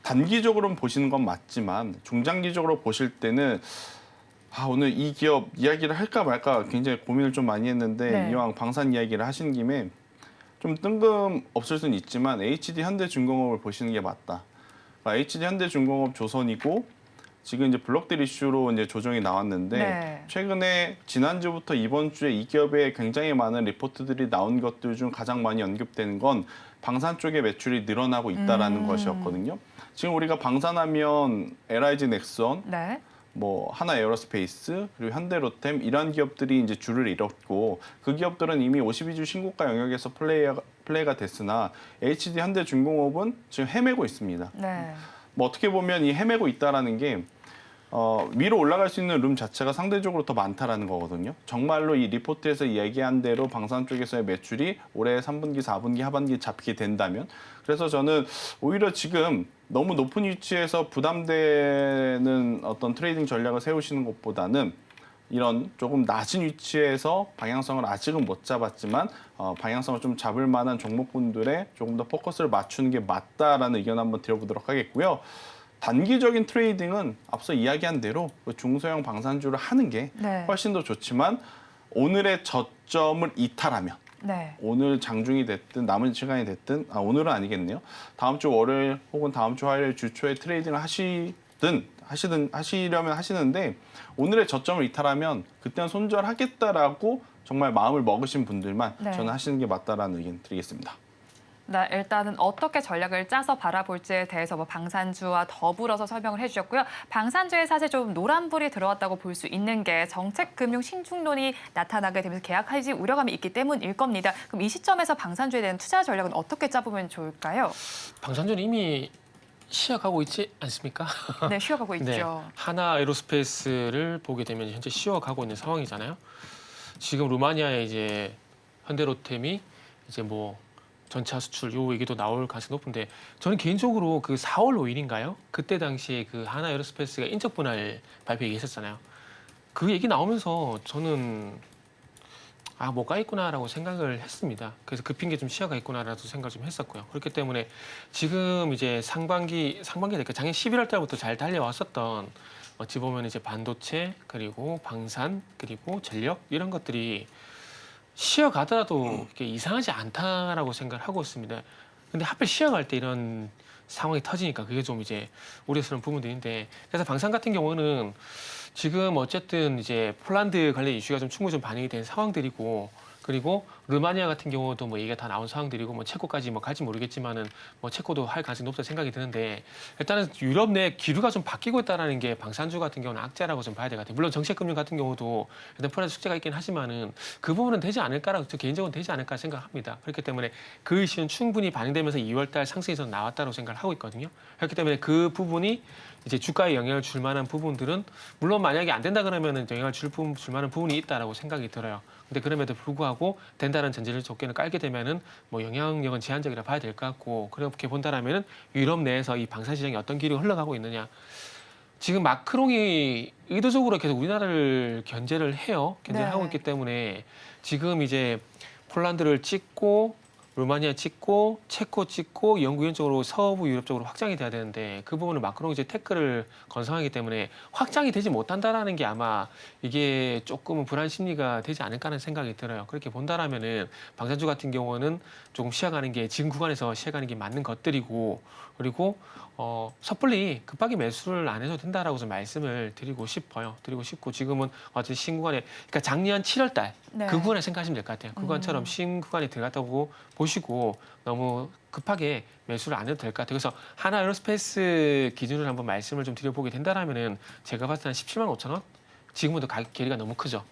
단기적으로는 보시는 건 맞지만 중장기적으로 보실 때는 오늘 이 기업 이야기를 할까 말까 굉장히 고민을 좀 많이 했는데 네. 이왕 방산 이야기를 하신 김에 좀 뜬금없을 수는 있지만 HD 현대중공업을 보시는 게 맞다. HD 현대중공업 조선이고 지금 이제 블록딜 이슈로 이제 조정이 나왔는데 네. 최근에 지난주부터 이번 주에 이 기업에 굉장히 많은 리포트들이 나온 것들 중 가장 많이 언급되는 건 방산 쪽의 매출이 늘어나고 있다라는 것이었거든요. 지금 우리가 방산하면 LIG 넥선, 네. 뭐 하나 에어로스페이스 그리고 현대로템 이런 기업들이 이제 줄을 이뤘고 그 기업들은 이미 52주 신고가 영역에서 플레이가 됐으나 HD 현대중공업은 지금 헤매고 있습니다. 네. 뭐 어떻게 보면 이 헤매고 있다라는 게 위로 올라갈 수 있는 룸 자체가 상대적으로 더 많다라는 거거든요. 정말로 이 리포트에서 얘기한 대로 방산 쪽에서의 매출이 올해 3분기, 4분기, 하반기에 잡히게 된다면 그래서 저는 오히려 지금 너무 높은 위치에서 부담되는 어떤 트레이딩 전략을 세우시는 것보다는 이런 조금 낮은 위치에서 방향성을 아직은 못 잡았지만 방향성을 좀 잡을 만한 종목군들에 조금 더 포커스를 맞추는 게 맞다라는 의견 한번 드려보도록 하겠고요. 단기적인 트레이딩은 앞서 이야기한 대로 중소형 방산주를 하는 게 네. 훨씬 더 좋지만 오늘의 저점을 이탈하면 네. 오늘 장중이 됐든 남은 시간이 됐든 오늘은 아니겠네요. 다음 주 월요일 혹은 다음 주 화요일 주 초에 트레이딩을 하시려면 하시는데 오늘의 저점을 이탈하면 그때는 손절하겠다라고 정말 마음을 먹으신 분들만 네. 저는 하시는 게 맞다라는 의견 드리겠습니다. 네, 일단은 어떻게 전략을 짜서 바라볼지에 대해서 뭐 방산주와 더불어서 설명을 해주셨고요. 방산주에 사실 좀 노란불이 들어왔다고 볼 수 있는 게 정책금융 신중론이 나타나게 되면서 계약할지 우려감이 있기 때문일 겁니다. 그럼 이 시점에서 방산주에 대한 투자 전략은 어떻게 짜보면 좋을까요? 방산주는 이미 쉬어가고 있지 않습니까? 네, 쉬어가고 있죠. 네, 하나 에어로스페이스를 보게 되면 현재 쉬어가고 있는 상황이잖아요. 지금 루마니아의 이제 현대로템이 이제 뭐 전차 수출 요 얘기도 나올 가능성이 높은데 저는 개인적으로 그 4월 5일인가요? 그때 당시에 그 하나 에어로스페이스가 인적 분할 발표 얘기했었잖아요. 그 얘기 나오면서 저는 못 가있구나라고 생각을 했습니다. 그래서 그 핑계 좀 쉬어가 있구나라도 생각을 좀 했었고요. 그렇기 때문에 지금 이제 상반기 될까 작년 11월 달부터 잘 달려왔었던 어찌 보면 이제 반도체 그리고 방산 그리고 전력 이런 것들이 쉬어가더라도 이게 이상하지 않다라고 생각을 하고 있습니다. 근데 하필 쉬어갈 때 이런 상황이 터지니까 그게 좀 이제 우려스러운 부분들인데 그래서 방산 같은 경우는 지금 어쨌든 이제 폴란드 관련 이슈가 좀 충분히 좀 반영이 된 상황들이고 그리고 루마니아 같은 경우도 뭐 얘기가 다 나온 상황들이고 뭐 체코까지 뭐 갈지 모르겠지만은 뭐 체코도 할 가능성이 높다 생각이 드는데 일단은 유럽 내 기류가 좀 바뀌고 있다라는 게 방산주 같은 경우는 악재라고 좀 봐야 될 것 같아요. 물론 정책금융 같은 경우도 일단 폴란드 숙제가 있긴 하지만은 그 부분은 되지 않을까라고 저 개인적으로 되지 않을까 생각합니다. 그렇기 때문에 그 이슈는 충분히 반영되면서 2월달 상승에서 나왔다고 생각을 하고 있거든요. 그렇기 때문에 그 부분이 이제 주가에 영향을 줄 만한 부분들은 물론 만약에 안 된다 그러면은 영향을 줄 만한 부분이 있다라고 생각이 들어요. 근데 그럼에도 불구하고 된다는 전제를 조건을 깔게 되면은 뭐 영향력은 제한적이라 봐야 될 것 같고 그렇게 본다라면은 유럽 내에서 이 방산 시장이 어떤 길이 흘러가고 있느냐. 지금 마크롱이 의도적으로 계속 우리나라를 견제를 해요. 견제를 네. 하고 있기 때문에 지금 이제 폴란드를 찍고 루마니아 찍고 체코 찍고 영구연적으로 서부 유럽 쪽으로 확장이 돼야 되는데 그 부분을 마크롱이 이제 태클을 건성하기 때문에 확장이 되지 못한다라는 게 아마 이게 조금은 불안 심리가 되지 않을까 하는 생각이 들어요. 그렇게 본다라면은 방산주 같은 경우는 조금 쉬어가는 게 지금 구간에서 쉬어가는 게 맞는 것들이고 그리고 섣불리 급하게 매수를 안 해도 된다라고 좀 말씀을 드리고 싶어요. 드리고 싶고 지금은 어쨌든 신구간에 그러니까 작년 7월 달 네. 그 구간에 생각하시면 될 것 같아요. 그 구간처럼 신구간에 들어갔다고 보시고 너무 급하게 매수를 안 해도 될 것 같아요. 그래서 하나 에어로스페이스 기준으로 한번 말씀을 좀 드려보게 된다라면은 제가 봤을 때는 17만 5천 원? 지금부터 가격 괴리가 너무 크죠.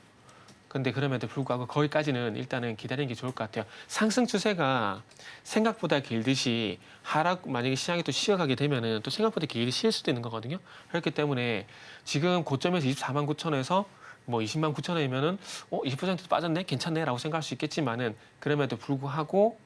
근데 그럼에도 불구하고 거기까지는 일단은 기다리는 게 좋을 것 같아요. 상승 추세가 생각보다 길듯이 하락 만약에 시장이 또 쉬어가게 되면은 또 생각보다 길이 실 수도 있는 거거든요. 그렇기 때문에 지금 고점에서 24만 9천에서 뭐 20만 9천 원이면은 20% 빠졌네 괜찮네라고 생각할 수 있겠지만은 그럼에도 불구하고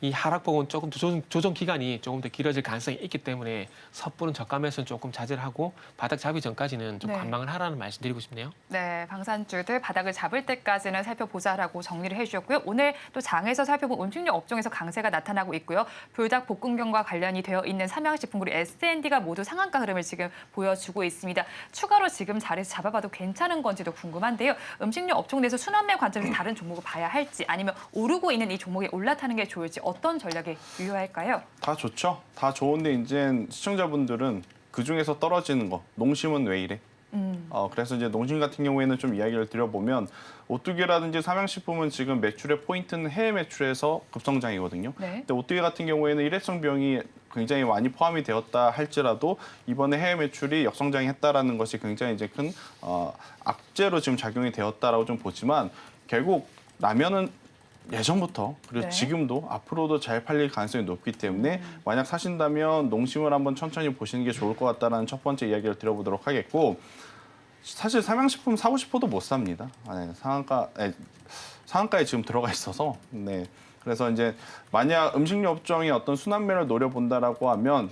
이 하락폭은 조금 더 조정 기간이 조금 더 길어질 가능성이 있기 때문에 섣부른 저가매수는 조금 자제를 하고 바닥 잡기 전까지는 좀 네. 관망을 하라는 말씀 드리고 싶네요. 네, 방산주들 바닥을 잡을 때까지는 살펴보자라고 정리를 해주셨고요. 오늘 또 장에서 살펴본 음식료 업종에서 강세가 나타나고 있고요. 불닭 볶음경과 관련이 되어 있는 삼양식품 그리고 S&D가 모두 상한가 흐름을 지금 보여주고 있습니다. 추가로 지금 자리에서 잡아봐도 괜찮은 건지도 궁금한데요. 음식료 업종 내에서 순환매 관점에서 다른 종목을 봐야 할지 아니면 오르고 있는 이 종목에 올라타는 게 좋을지 어떤 전략이 유효할까요? 다 좋죠. 다 좋은데 이제 시청자분들은 그 중에서 떨어지는 거 농심은 왜 이래? 그래서 이제 농심 같은 경우에는 좀 이야기를 드려보면 오뚜기라든지 삼양식품은 지금 매출의 포인트는 해외 매출에서 급성장이거든요. 네. 근데 오뚜기 같은 경우에는 일회성 비용이 굉장히 많이 포함이 되었다 할지라도 이번에 해외 매출이 역성장했다라는 것이 굉장히 이제 큰 악재로 지금 작용이 되었다라고 좀 보지만 결국 라면은 예전부터 그리고 네. 지금도 앞으로도 잘 팔릴 가능성이 높기 때문에 만약 사신다면 농심을 한번 천천히 보시는 게 좋을 것 같다라는 첫 번째 이야기를 드려보도록 하겠고 사실 삼양식품 사고 싶어도 못 삽니다. 상한가에 지금 들어가 있어서 네. 그래서 이제 만약 음식료 업종이 어떤 순환매를 노려본다라고 하면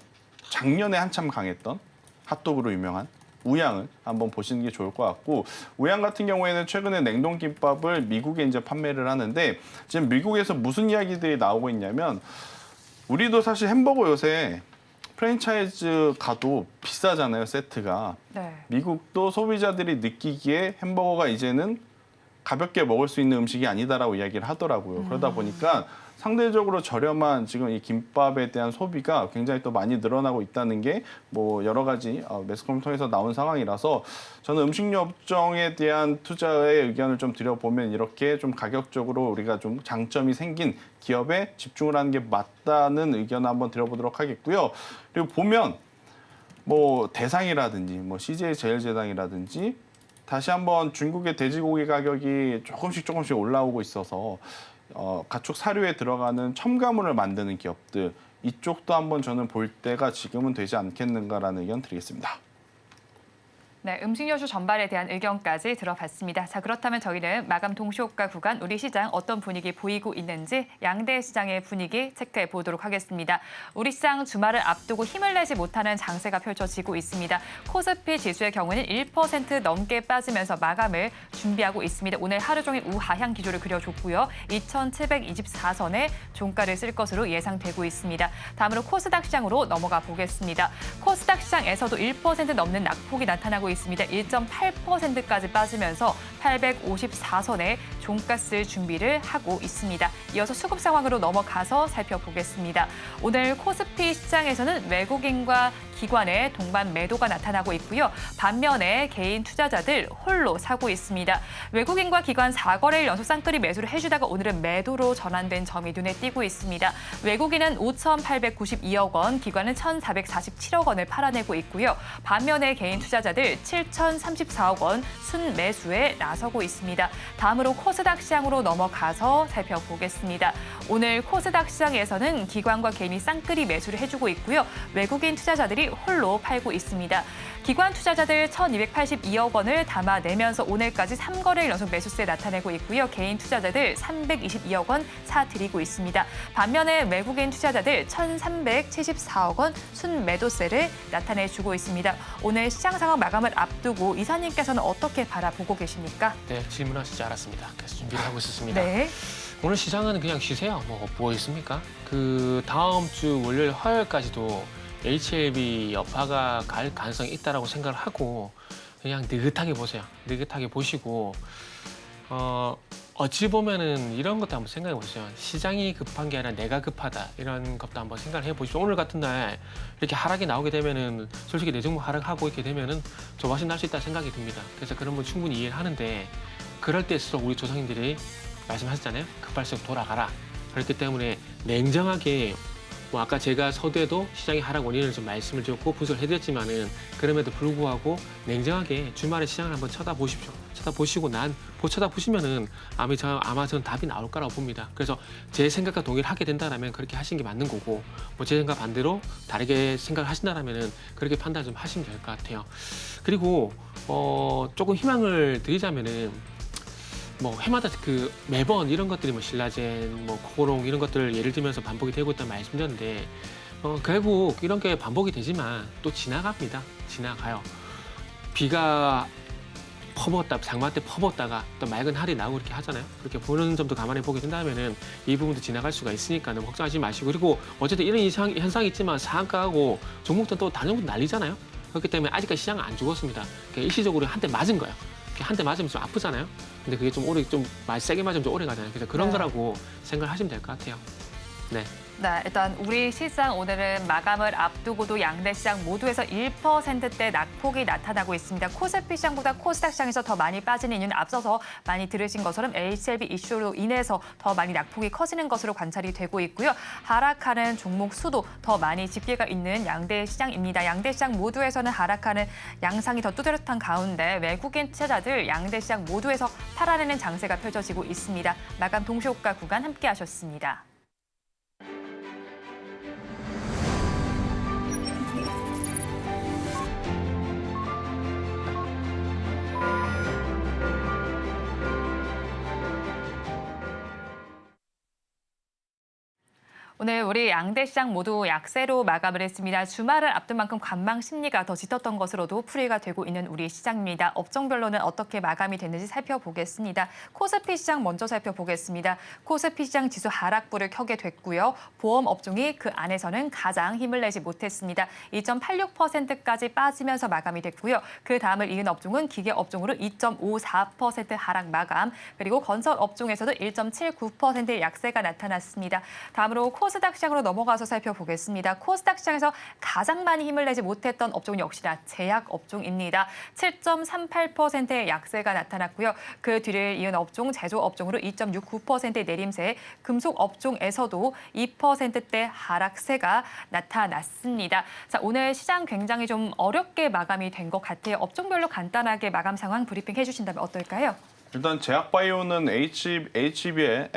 작년에 한참 강했던 핫도그로 유명한 우양을 한번 보시는 게 좋을 것 같고 우양 같은 경우에는 최근에 냉동김밥을 미국에 이제 판매를 하는데 지금 미국에서 무슨 이야기들이 나오고 있냐면 우리도 사실 햄버거 요새 프랜차이즈 가도 비싸잖아요, 세트가. 네. 미국도 소비자들이 느끼기에 햄버거가 이제는 가볍게 먹을 수 있는 음식이 아니다라고 이야기를 하더라고요. 그러다 보니까 상대적으로 저렴한 지금 이 김밥에 대한 소비가 굉장히 또 많이 늘어나고 있다는 게 뭐 여러 가지 매스컴을 통해서 나온 상황이라서 저는 음식료 업종에 대한 투자의 의견을 좀 드려보면 이렇게 좀 가격적으로 우리가 좀 장점이 생긴 기업에 집중을 하는 게 맞다는 의견을 한번 드려보도록 하겠고요. 그리고 보면 뭐 대상이라든지 뭐 CJ 제일제당이라든지 다시 한번 중국의 돼지고기 가격이 조금씩 올라오고 있어서 가축 사료에 들어가는 첨가물을 만드는 기업들 이쪽도 한번 저는 볼 때가 지금은 되지 않겠는가라는 의견 드리겠습니다. 네, 음식료주 전반에 대한 의견까지 들어봤습니다. 자, 그렇다면 저희는 마감 동시효과 구간 우리 시장 어떤 분위기 보이고 있는지 양대 시장의 분위기 체크해 보도록 하겠습니다. 우리 시장 주말을 앞두고 힘을 내지 못하는 장세가 펼쳐지고 있습니다. 코스피 지수의 경우는 1% 넘게 빠지면서 마감을 준비하고 있습니다. 오늘 하루 종일 우하향 기조를 그려줬고요. 2,724선에 종가를 쓸 것으로 예상되고 있습니다. 다음으로 코스닥 시장으로 넘어가 보겠습니다. 코스닥 시장에서도 1% 넘는 낙폭이 나타나고 있습니다. 1.8%까지 빠지면서 854선에 종가 쓸 준비를 하고 있습니다. 이어서 수급 상황으로 넘어가서 살펴보겠습니다. 오늘 코스피 시장에서는 외국인과 기관의 동반 매도가 나타나고 있고요. 반면에 개인 투자자들 홀로 사고 있습니다. 외국인과 기관 4거래일 연속 쌍끌이 매수를 해주다가 오늘은 매도로 전환된 점이 눈에 띄고 있습니다. 외국인은 5,892억 원, 기관은 1,447억 원을 팔아내고 있고요. 반면에 개인 투자자들 7,034억 원 순매수에 나서고 있습니다. 다음으로 코스닥 시장으로 넘어가서 살펴보겠습니다. 오늘 코스닥 시장에서는 기관과 개인이 쌍끌이 매수를 해주고 있고요. 외국인 투자자들이 홀로 팔고 있습니다. 기관 투자자들 1,282억 원을 담아내면서 오늘까지 3거래일 연속 매수세 나타내고 있고요. 개인 투자자들 322억 원 사들이고 있습니다. 반면에 외국인 투자자들 1,374억 원 순매도세를 나타내주고 있습니다. 오늘 시장 상황 마감을 앞두고 이사님께서는 어떻게 바라보고 계십니까? 네, 질문하실 줄 알았습니다. 그래서 준비를 하고 있었습니다. 네. 오늘 시장은 그냥 쉬세요. 뭐 있습니까? 그 다음 주 월요일, 화요일까지도 HLB 여파가 갈 가능성이 있다라고 생각을 하고 그냥 느긋하게 보세요. 느긋하게 보시고 어찌 보면은 이런 것도 한번 생각해 보세요. 시장이 급한 게 아니라 내가 급하다 이런 것도 한번 생각을 해보시죠. 오늘 같은 날 이렇게 하락이 나오게 되면은 솔직히 내 종목 하락하고 이렇게 되면은 조바심 날 수 있다 생각이 듭니다. 그래서 그런 분 충분히 이해를 하는데 그럴 때일수록 우리 조상님들이 말씀하셨잖아요. 급할수록 돌아가라. 그렇기 때문에 냉정하게 뭐 아까 제가 서두에도 시장의 하락 원인을 좀 말씀을 드렸고 분석을 해드렸지만은 그럼에도 불구하고 냉정하게 주말에 시장을 한번 쳐다보십시오. 쳐다보시고 쳐다보시면은 아마 저는 답이 나올 거라고 봅니다. 그래서 제 생각과 동의를 하게 된다라면 그렇게 하시는 게 맞는 거고 뭐 제 생각 반대로 다르게 생각을 하신다라면은 그렇게 판단 좀 하시면 될 것 같아요. 그리고 조금 희망을 드리자면은 뭐 해마다 그 매번 이런 것들이 뭐 신라젠, 뭐 코고롱 이런 것들 예를 들면서 반복이 되고 있다는 말씀드렸는데 결국 이런 게 반복이 되지만 또 지나갑니다. 지나가요. 비가 퍼붓다, 장마 때 퍼붓다가 또 맑은 하늘이 나오고 이렇게 하잖아요. 그렇게 보는 점도 감안해 보게 된다면은 이 부분도 지나갈 수가 있으니까 너무 걱정하지 마시고 그리고 어쨌든 이런 현상이 있지만 상한가하고 종목도 또 다른 것도 난리잖아요. 그렇기 때문에 아직까지 시장은 안 죽었습니다. 일시적으로 한 대 맞은 거예요. 한 대 맞으면 좀 아프잖아요. 근데 그게 좀 오래 좀 세게 맞으면 좀 오래 가잖아요. 그래서 그런 거라고 생각하시면 될 것 같아요. 네. 네, 일단 우리 시장 오늘은 마감을 앞두고도 양대 시장 모두에서 1%대 낙폭이 나타나고 있습니다. 코스피 시장보다 코스닥 시장에서 더 많이 빠지는 이유는 앞서서 많이 들으신 것처럼 HLB 이슈로 인해서 더 많이 낙폭이 커지는 것으로 관찰이 되고 있고요. 하락하는 종목 수도 더 많이 집계가 있는 양대 시장입니다. 양대 시장 모두에서는 하락하는 양상이 더 뚜렷한 가운데 외국인 투자자들 양대 시장 모두에서 팔아내는 장세가 펼쳐지고 있습니다. 마감 동시효과 구간 함께 하셨습니다. 오늘 우리 양대 시장 모두 약세로 마감을 했습니다. 주말을 앞둔 만큼 관망 심리가 더 짙었던 것으로도 풀이가 되고 있는 우리 시장입니다. 업종별로는 어떻게 마감이 됐는지 살펴보겠습니다. 코스피 시장 먼저 살펴보겠습니다. 코스피 시장 지수 하락불을 켜게 됐고요. 보험 업종이 그 안에서는 가장 힘을 내지 못했습니다. 2.86%까지 빠지면서 마감이 됐고요. 그 다음을 이은 업종은 기계 업종으로 2.54% 하락 마감, 그리고 건설 업종에서도 1.79%의 약세가 나타났습니다. 다음으로 코스닥 시장으로 넘어가서 살펴보겠습니다. 코스닥 시장에서 가장 많이 힘을 내지 못했던 업종 역시나 제약 업종입니다. 7.38%의 약세가 나타났고요. 그 뒤를 이은 업종 제조 업종으로 2.69%의 내림세, 금속 업종에서도 2%대 하락세가 나타났습니다. 자, 오늘 시장 굉장히 좀 어렵게 마감이 된 것 같아요. 업종별로 간단하게 마감 상황 브리핑 해주신다면 어떨까요? 일단 제약바이오는 HLB의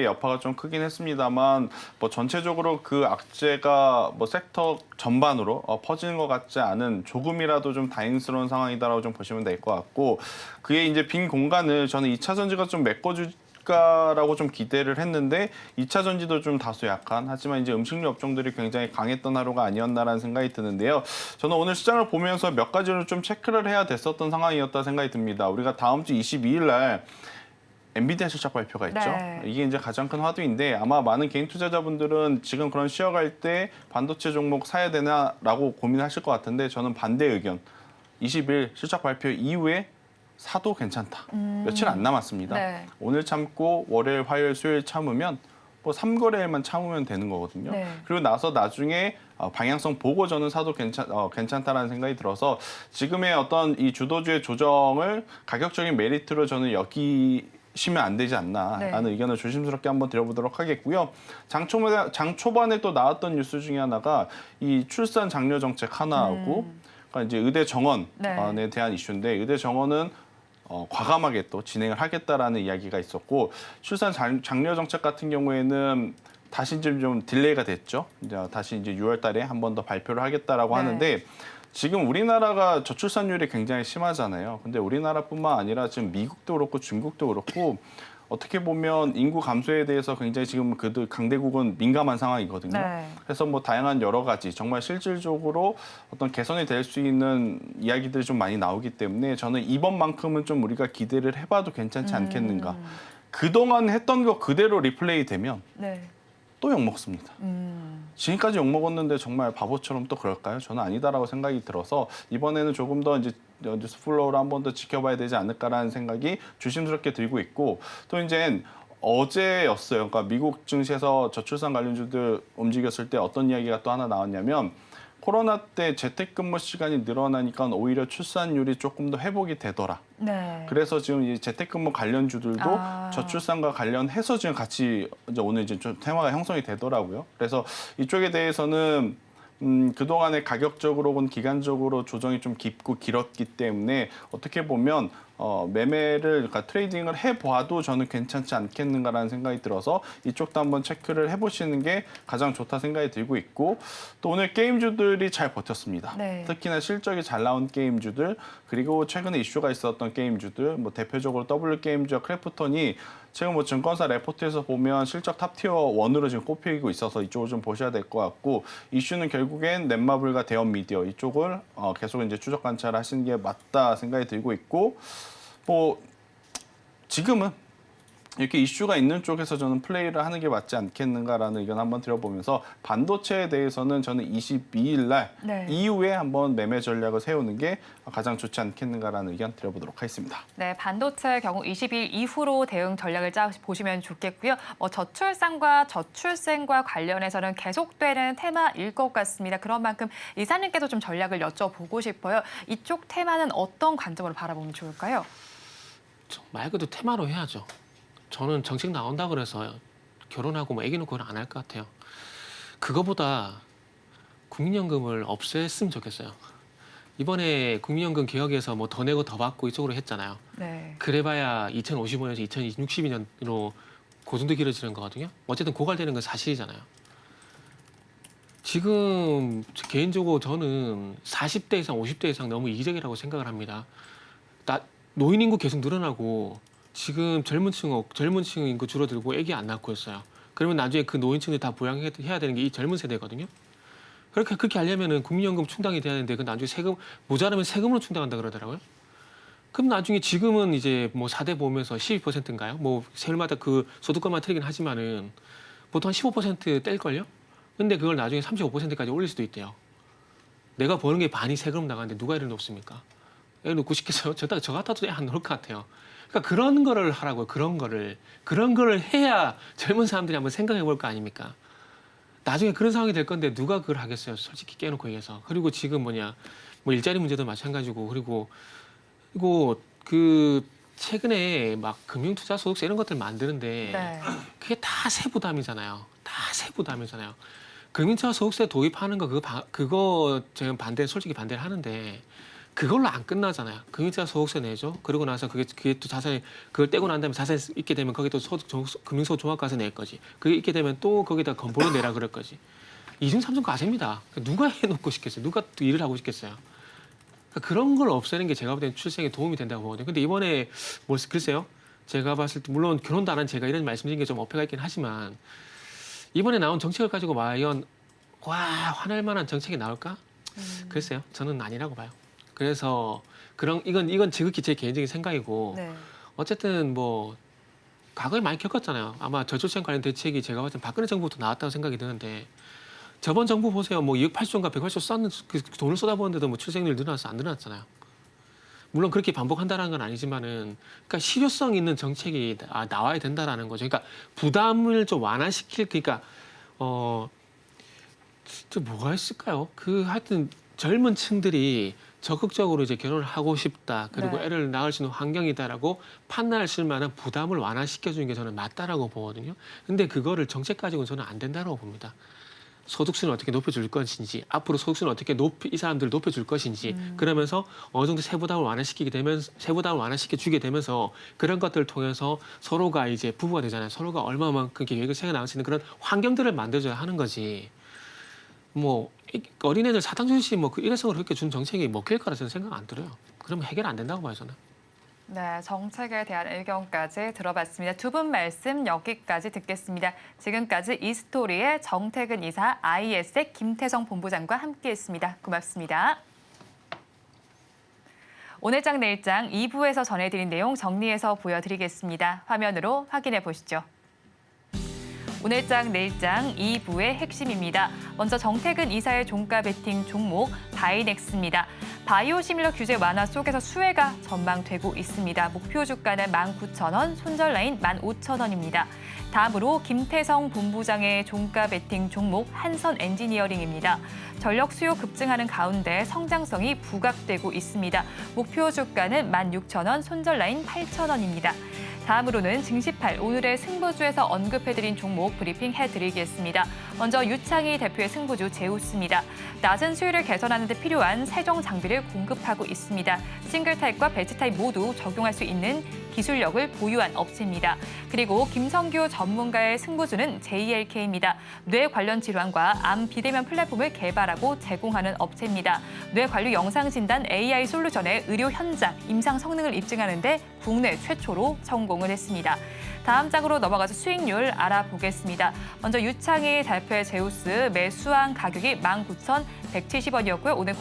여파가 좀 크긴 했습니다만 뭐 전체적으로 그 악재가 뭐 섹터 전반으로 퍼지는 것 같지 않은 조금이라도 좀 다행스러운 상황이다라고 좀 보시면 될 것 같고 그의 이제 빈 공간을 저는 2차 전지가 좀 메꿔줄까라고 좀 기대를 했는데 2차 전지도 좀 다소 약한 하지만 이제 음식료 업종들이 굉장히 강했던 하루가 아니었나라는 생각이 드는데요. 저는 오늘 시장을 보면서 몇 가지를 좀 체크를 해야 됐었던 상황이었다 생각이 듭니다. 우리가 다음 주 22일 날 엔비디아 실적 발표가 있죠. 네. 이게 이제 가장 큰 화두인데 아마 많은 개인 투자자분들은 지금 그런 쉬어갈 때 반도체 종목 사야 되나라고 고민하실 것 같은데 저는 반대 의견. 20일 실적 발표 이후에 사도 괜찮다. 며칠 안 남았습니다. 네. 오늘 참고 월요일, 화요일, 수요일 참으면 뭐 3거래일만 참으면 되는 거거든요. 네. 그리고 나서 나중에 방향성 보고 저는 사도 괜찮다라는 생각이 들어서 지금의 어떤 이 주도주의 조정을 가격적인 메리트로 저는 시면 안 되지 않나라는 네. 의견을 조심스럽게 한번 드려보도록 하겠고요. 장 초반에 또 나왔던 뉴스 중에 하나가 이 출산 장려 정책 하나하고 그러니까 이제 의대 정원에 네. 대한 이슈인데 의대 정원은 과감하게 또 진행을 하겠다라는 이야기가 있었고 출산 장려 정책 같은 경우에는 다시 좀 딜레이가 됐죠. 이제 다시 이제 6월 달에 한 번 더 발표를 하겠다라고 네. 하는데 지금 우리나라가 저출산율이 굉장히 심하잖아요. 근데 우리나라뿐만 아니라 지금 미국도 그렇고 중국도 그렇고 어떻게 보면 인구 감소에 대해서 굉장히 지금 강대국은 민감한 상황이거든요. 네. 그래서 뭐 다양한 여러 가지 정말 실질적으로 어떤 개선이 될 수 있는 이야기들이 좀 많이 나오기 때문에 저는 이번만큼은 좀 우리가 기대를 해봐도 괜찮지 않겠는가. 그동안 했던 거 그대로 리플레이 되면 네. 또 욕먹습니다. 지금까지 욕먹었는데 정말 바보처럼 또 그럴까요? 저는 아니다라고 생각이 들어서 이번에는 조금 더 이제 뉴스플로우를 한 번 더 지켜봐야 되지 않을까라는 생각이 조심스럽게 들고 있고 또 이제 어제였어요. 그러니까 미국 증시에서 저출산 관련주들 움직였을 때 어떤 이야기가 또 하나 나왔냐면 코로나 때 재택근무 시간이 늘어나니까 오히려 출산율이 조금 더 회복이 되더라. 네. 그래서 지금 이 재택근무 관련주들도 저출산과 관련해서 지금 같이 이제 오늘 이제 좀 테마가 형성이 되더라고요. 그래서 이쪽에 대해서는 그동안에 가격적으로 혹은 기간적으로 조정이 좀 깊고 길었기 때문에 어떻게 보면 매매를 그러니까 트레이딩을 해봐도 저는 괜찮지 않겠는가라는 생각이 들어서 이쪽도 한번 체크를 해보시는 게 가장 좋다 생각이 들고 있고 또 오늘 게임주들이 잘 버텼습니다. 네. 특히나 실적이 잘 나온 게임주들 그리고 최근에 이슈가 있었던 게임주들 뭐 대표적으로 W 게임즈와 크래프톤이 지금 뭐 증권사 레포트에서 보면 실적 탑티어 1으로 지금 꼽히고 있어서 이쪽을 좀 보셔야 될 것 같고 이슈는 결국엔 넷마블과 대형 미디어 이쪽을 계속 이제 추적 관찰하시는 게 맞다 생각이 들고 있고 뭐 지금은 이렇게 이슈가 있는 쪽에서 저는 플레이를 하는 게 맞지 않겠는가라는 의견 한번 드려보면서 반도체에 대해서는 저는 22일 날 네. 이후에 한번 매매 전략을 세우는 게 가장 좋지 않겠는가라는 의견 드려보도록 하겠습니다. 네, 반도체의 경우 20일 이후로 대응 전략을 짜 보시면 좋겠고요. 저출산과 저출생과 관련해서는 계속되는 테마일 것 같습니다. 그런 만큼 이사님께도 좀 전략을 여쭤보고 싶어요. 이쪽 테마는 어떤 관점으로 바라보면 좋을까요? 말 그대로 테마로 해야죠. 저는 정책 나온다 그래서 결혼하고 뭐 애기 놓고는 안 할 것 같아요. 그거보다 국민연금을 없앴으면 좋겠어요. 이번에 국민연금 개혁에서 뭐 더 내고 더 받고 이쪽으로 했잖아요. 네. 그래봐야 2055년에서 2062년으로 고정도 길어지는 거거든요. 어쨌든 고갈되는 건 사실이잖아요. 지금 개인적으로 저는 40대 이상, 50대 이상 너무 이기적이라고 생각을 합니다. 노인 인구 계속 늘어나고 지금 젊은 층 인구 줄어들고 애기 안 낳고 있어요. 그러면 나중에 그 노인층들 다 부양해야 되는 게 이 젊은 세대거든요. 그렇게 하려면은 국민연금 충당이 돼야 되는데 그 나중에 세금 모자라면 세금으로 충당한다 그러더라고요. 그럼 나중에 지금은 이제 뭐 4대 보험에서 12%인가요? 뭐 세율마다 그 소득권만 틀리긴 하지만은 보통 한 15% 뗄걸요? 근데 그걸 나중에 35%까지 올릴 수도 있대요. 내가 버는 게 반이 세금 나가는데 누가 애를 놓습니까? 애 놓고 싶겠어요? 저 같아도 애 안 놓을 것 같아요. 그러니까 그런 거를 하라고요. 그런 거를 해야 젊은 사람들이 한번 생각해 볼 거 아닙니까? 나중에 그런 상황이 될 건데 누가 그걸 하겠어요? 솔직히 깨놓고 얘기해서. 그리고 지금 뭐 일자리 문제도 마찬가지고 그리고 그 최근에 막 금융투자소득세 이런 것들 만드는데 네. 그게 다 세부담이잖아요. 금융투자소득세 도입하는 거 그거 제가 솔직히 반대를 하는데 그걸로 안 끝나잖아요. 금융투자소득세 내죠. 그러고 나서 그게 또 자산이 그걸 떼고 난 다음에 자산이 있게 되면 거기 또 금융소득 종합과세 낼 거지. 그게 있게 되면 또 거기다 건보료 내라 그럴 거지. 이중 삼중 과세입니다. 누가 해놓고 싶겠어요? 누가 또 일을 하고 싶겠어요? 그러니까 그런 걸 없애는 게 제가 볼 때는 출생에 도움이 된다고 보거든요. 근데 이번에 글쎄요. 제가 봤을 때 물론 결혼도 안 한 제가 이런 말씀드린 게 좀 어폐가 있긴 하지만 이번에 나온 정책을 가지고 과연 화낼 만한 정책이 나올까? 글쎄요. 저는 아니라고 봐요. 그래서 이건 지극히 제 개인적인 생각이고 네. 어쨌든 뭐 과거에 많이 겪었잖아요. 아마 저출생 관련 대책이 제가 봤을 때 박근혜 정부부터 나왔다고 생각이 드는데 저번 정부 보세요. 뭐 2억 8천인가 108조 쏟는 그 돈을 쏟아부었는데도 뭐 출생률 늘어나서 안 늘어났잖아요. 물론 그렇게 반복한다는 건 아니지만은 그러니까 실효성 있는 정책이 나와야 된다라는 거죠. 그러니까 부담을 좀 완화시킬 그러니까 저 뭐가 있을까요? 하여튼 젊은 층들이 적극적으로 이제 결혼을 하고 싶다. 그리고 네. 애를 낳을 수 있는 환경이다라고 판단하실 만한 부담을 완화시켜 주는 게 저는 맞다라고 보거든요. 근데 그거를 정책 가지고는 저는 안 된다라고 봅니다. 소득수는 어떻게 높여줄 것인지, 앞으로 소득수는 어떻게 이 사람들을 높여줄 것인지, 그러면서 어느 정도 세부담을 완화시켜 주게 되면서 그런 것들을 통해서 서로가 이제 부부가 되잖아요. 서로가 얼마만큼 계획을 세워 나갈 수 있는 그런 환경들을 만들어줘야 하는 거지. 뭐 어린애들 사탕주시 뭐 그 일회성으로 그렇게 준 정책이 먹힐 거라 저는 생각 안 들어요. 그러면 해결 안 된다고 봐요 저는. 네, 정책에 대한 의견까지 들어봤습니다. 두 분 말씀 여기까지 듣겠습니다. 지금까지 이스토리의 정태근 이사, IS의 김태성 본부장과 함께했습니다. 고맙습니다. 오늘장 내일장 2부에서 전해드린 내용 정리해서 보여드리겠습니다. 화면으로 확인해 보시죠. 오늘장 내일장 2부의 핵심입니다. 먼저 정태근 이사의 종가 베팅 종목 바이넥스입니다. 바이오 시밀러 규제 완화 속에서 수혜가 전망되고 있습니다. 목표 주가는 19,000원, 손절 라인 15,000원입니다. 다음으로 김태성 본부장의 종가 베팅 종목 한선 엔지니어링입니다. 전력 수요 급증하는 가운데 성장성이 부각되고 있습니다. 목표 주가는 16,000원, 손절 라인 8,000원입니다. 다음으로는 증시팔 오늘의 승부주에서 언급해드린 종목 브리핑 해드리겠습니다. 먼저 유창희 대표의 승부주 제우스입니다. 낮은 수율을 개선하는 데 필요한 세정 장비를 공급하고 있습니다. 싱글 타입과 배치 타입 모두 적용할 수 있는 기술력을 보유한 업체입니다. 그리고 김성규 전문가의 승부주는 JLK입니다. 뇌 관련 질환과 암 비대면 플랫폼을 개발하고 제공하는 업체입니다. 뇌 관리 영상 진단 AI 솔루션의 의료 현장 임상 성능을 입증하는 데 국내 최초로 성공을 했습니다. 다음 장으로 넘어가서 수익률 알아보겠습니다. 먼저 유창희 대표의 제우스 매수한 가격이 19,170원이었고요. 오늘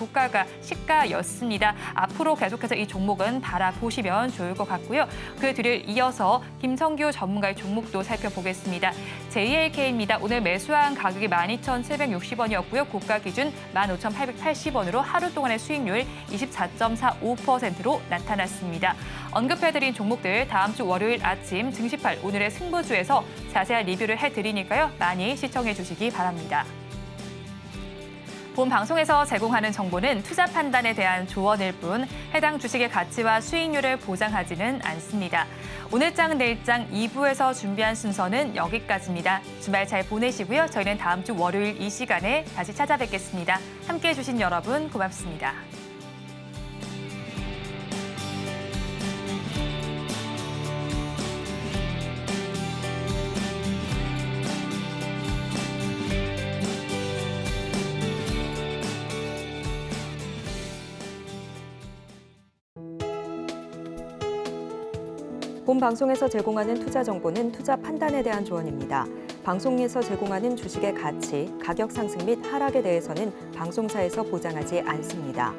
시가였습니다. 앞으로 계속해서 이 종목은 바라보시면 좋을 것 같고요. 그 뒤를 이어서 김성규 전문가의 종목도 살펴보겠습니다. JLK입니다. 오늘 매수한 가격이 12,760원이었고요. 고가 기준 15,880원으로 하루 동안의 수익률 24.45%로 나타났습니다. 언급해드린 종목들 다음 주 월요일 아침 증시팔 오늘의 승부주에서 자세한 리뷰를 해드리니까요. 많이 시청해 주시기 바랍니다. 본 방송에서 제공하는 정보는 투자 판단에 대한 조언일 뿐 해당 주식의 가치와 수익률을 보장하지는 않습니다. 오늘장 내일장 2부에서 준비한 순서는 여기까지입니다. 주말 잘 보내시고요. 저희는 다음 주 월요일 이 시간에 다시 찾아뵙겠습니다. 함께해 주신 여러분 고맙습니다. 본 방송에서 제공하는 투자 정보는 투자 판단에 대한 조언입니다. 방송에서 제공하는 주식의 가치, 가격 상승 및 하락에 대해서는 방송사에서 보장하지 않습니다.